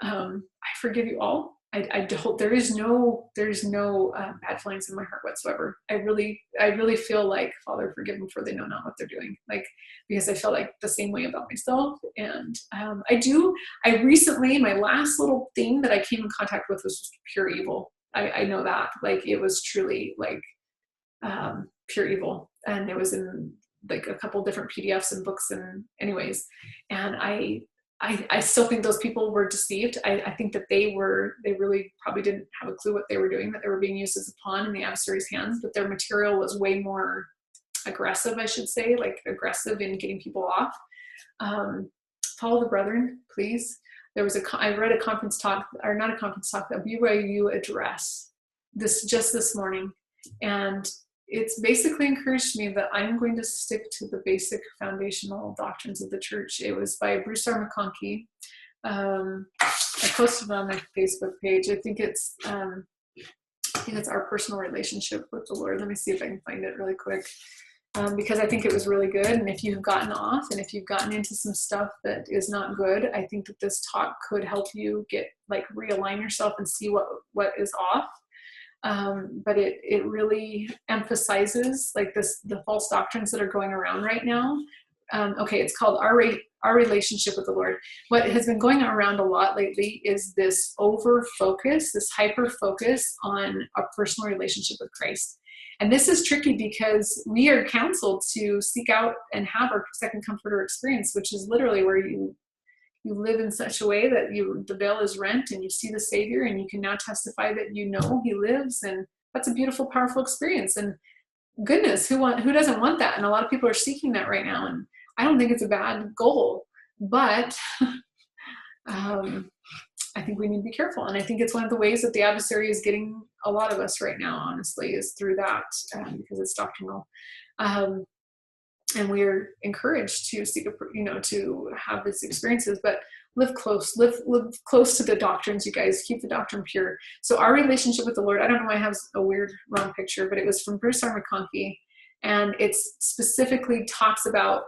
I forgive you all. I don't. There's no bad feelings in my heart whatsoever. I really feel like, Father, forgive them, for they know not what they're doing. Like, because I felt like the same way about myself, and I recently, my last little thing that I came in contact with was just pure evil. I know that, like, it was truly like pure evil, and it was in like a couple different PDFs and books, and anyways, and I still think those people were deceived. I think that they really probably didn't have a clue what they were doing, that they were being used as a pawn in the adversary's hands, but their material was way more aggressive, I should say, like aggressive in getting people off. Follow the brethren, please. I read a conference talk, or not a conference talk, a BYU address this morning. And it's basically encouraged me that I'm going to stick to the basic foundational doctrines of the church. It was by Bruce R. McConkie. I posted it on my Facebook page. I think it's our personal relationship with the Lord. Let me see if I can find it really quick. Because I think it was really good. And if you've gotten off, and if you've gotten into some stuff that is not good, I think that this talk could help you realign yourself and see what is off. But it really emphasizes, like, the false doctrines that are going around right now Okay, it's called Our Relationship with the Lord. What has been going around a lot lately is this over focus, this hyper focus on a personal relationship with Christ. And this is tricky because we are counseled to seek out and have our second comforter experience, which is literally where you live in such a way that the veil is rent and you see the Savior and you can now testify that you know he lives. And that's a beautiful, powerful experience. And goodness, who doesn't want that? And a lot of people are seeking that right now. And I don't think it's a bad goal, but I think we need to be careful. And I think it's one of the ways that the adversary is getting a lot of us right now, honestly, is through that, because it's doctrinal. And we're encouraged to seek, to have these experiences, but live close to the doctrines, you guys. Keep the doctrine pure. So our relationship with the Lord, I don't know why I have a weird wrong picture, but it was from Bruce R. McConkie, and it specifically talks about,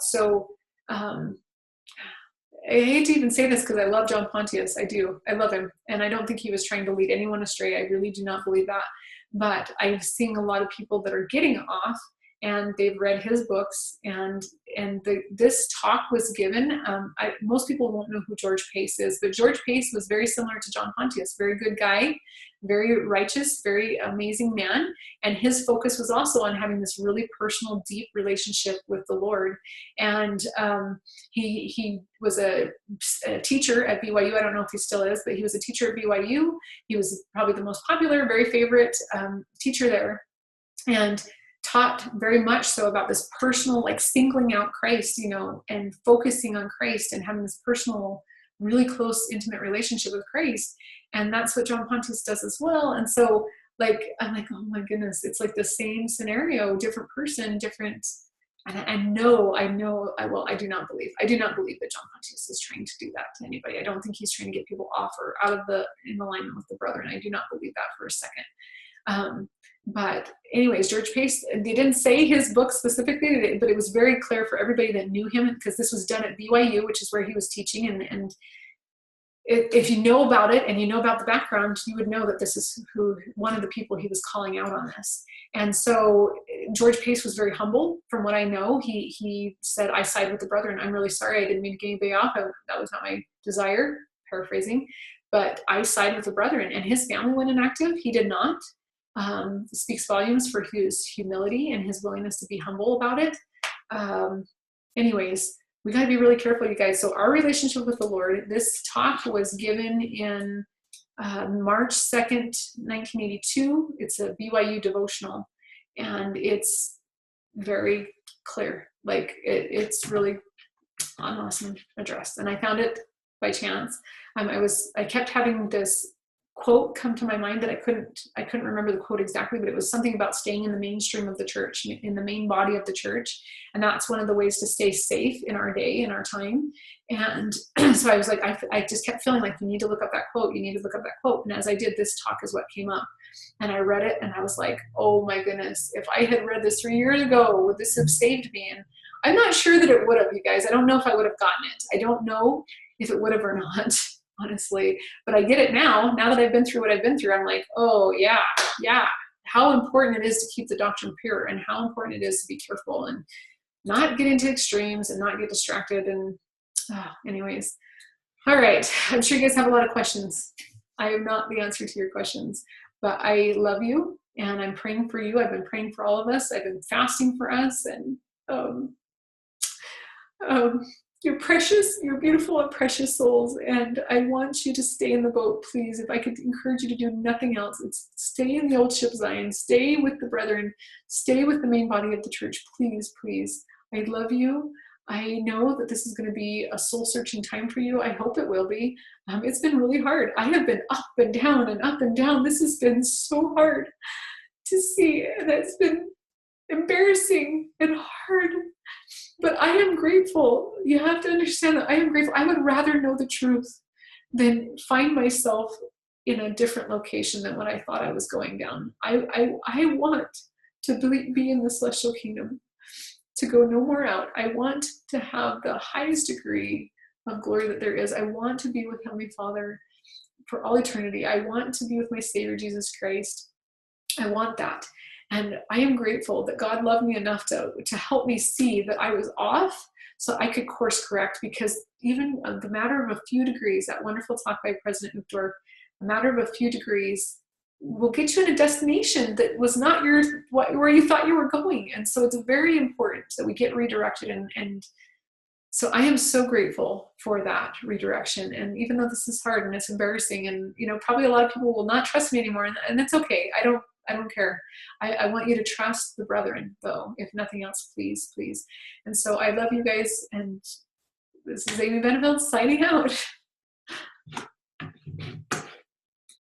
I hate to even say this because I love John Pontius. I do. I love him. And I don't think he was trying to lead anyone astray. I really do not believe that. But I'm seeing a lot of people that are getting off, and they've read his books, and this talk was given. Most people won't know who George Pace is, but George Pace was very similar to John Pontius. Very good guy, very righteous, very amazing man. And his focus was also on having this really personal, deep relationship with the Lord. And he was a teacher at BYU. I don't know if he still is, but he was a teacher at BYU. He was probably the most popular, very favorite teacher there, and taught very much so about this personal, like singling out Christ, and focusing on Christ and having this personal, really close, intimate relationship with Christ. And that's what John Pontius does as well. And so I'm like, oh my goodness, it's like the same scenario, different person, different. And I do not believe that John Pontius is trying to do that to anybody. I don't think he's trying to get people off or out of in alignment with the brethren. I do not believe that for a second. But anyways, George Pace, they didn't say his book specifically, but it was very clear for everybody that knew him, because this was done at BYU, which is where he was teaching. And if you know about it and you know about the background, you would know that this is one of the people he was calling out on this. And so George Pace was very humble. From what I know, he said, I side with the brethren. I'm really sorry. I didn't mean to get anybody off. That was not my desire, paraphrasing. But I side with the brethren. And his family went inactive. He did not. Speaks volumes for his humility and his willingness to be humble about it. Anyways, we got to be really careful, you guys. So our relationship with the Lord, this talk was given in March 2nd, 1982. It's a BYU devotional, and it's very clear. Like it's really an awesome address. And I found it by chance. I kept having this quote come to my mind that I couldn't remember the quote exactly, but it was something about staying in the mainstream of the church, in the main body of the church. And that's one of the ways to stay safe in our day, in our time. And so I was like, I just kept feeling like, you need to look up that quote. You need to look up that quote. And as I did, this talk is what came up. And I read it and I was like, oh my goodness, if I had read this 3 years ago, would this have saved me? And I'm not sure that it would have, you guys. I don't know if I would have gotten it. I don't know if it would have or not, honestly, but I get it now that I've been through what I've been through. I'm like, oh yeah, how important it is to keep the doctrine pure, and how important it is to be careful and not get into extremes and not get distracted. And anyways, all right, I'm sure you guys have a lot of questions. I am not the answer to your questions, but I love you and I'm praying for you. I've been praying for all of us. I've been fasting for us, and you're precious, you're beautiful and precious souls, and I want you to stay in the boat, please. If I could encourage you to do nothing else, it's stay in the old ship Zion, stay with the brethren, stay with the main body of the church, please, please. I love you. I know that this is going to be a soul-searching time for you. I hope it will be. It's been really hard. I have been up and down and up and down. This has been so hard to see, and it's been embarrassing and hard. But I am grateful. You have to understand that I am grateful. I would rather know the truth than find myself in a different location than what I thought I was going down. I want to be in the celestial kingdom, to go no more out. I want to have the highest degree of glory that there is. I want to be with Heavenly Father for all eternity. I want to be with my Savior, Jesus Christ. I want that. And I am grateful that God loved me enough to help me see that I was off, so I could course correct, because even the matter of a few degrees, that wonderful talk by President Uchtdorf, a matter of a few degrees will get you in a destination that was not where you thought you were going. And so it's very important that we get redirected. And so I am so grateful for that redirection. And even though this is hard and it's embarrassing, and probably a lot of people will not trust me anymore, and it's okay. I don't care. I want you to trust the brethren, though, if nothing else, please, please. And so I love you guys, and this is Aimee Benefield signing out.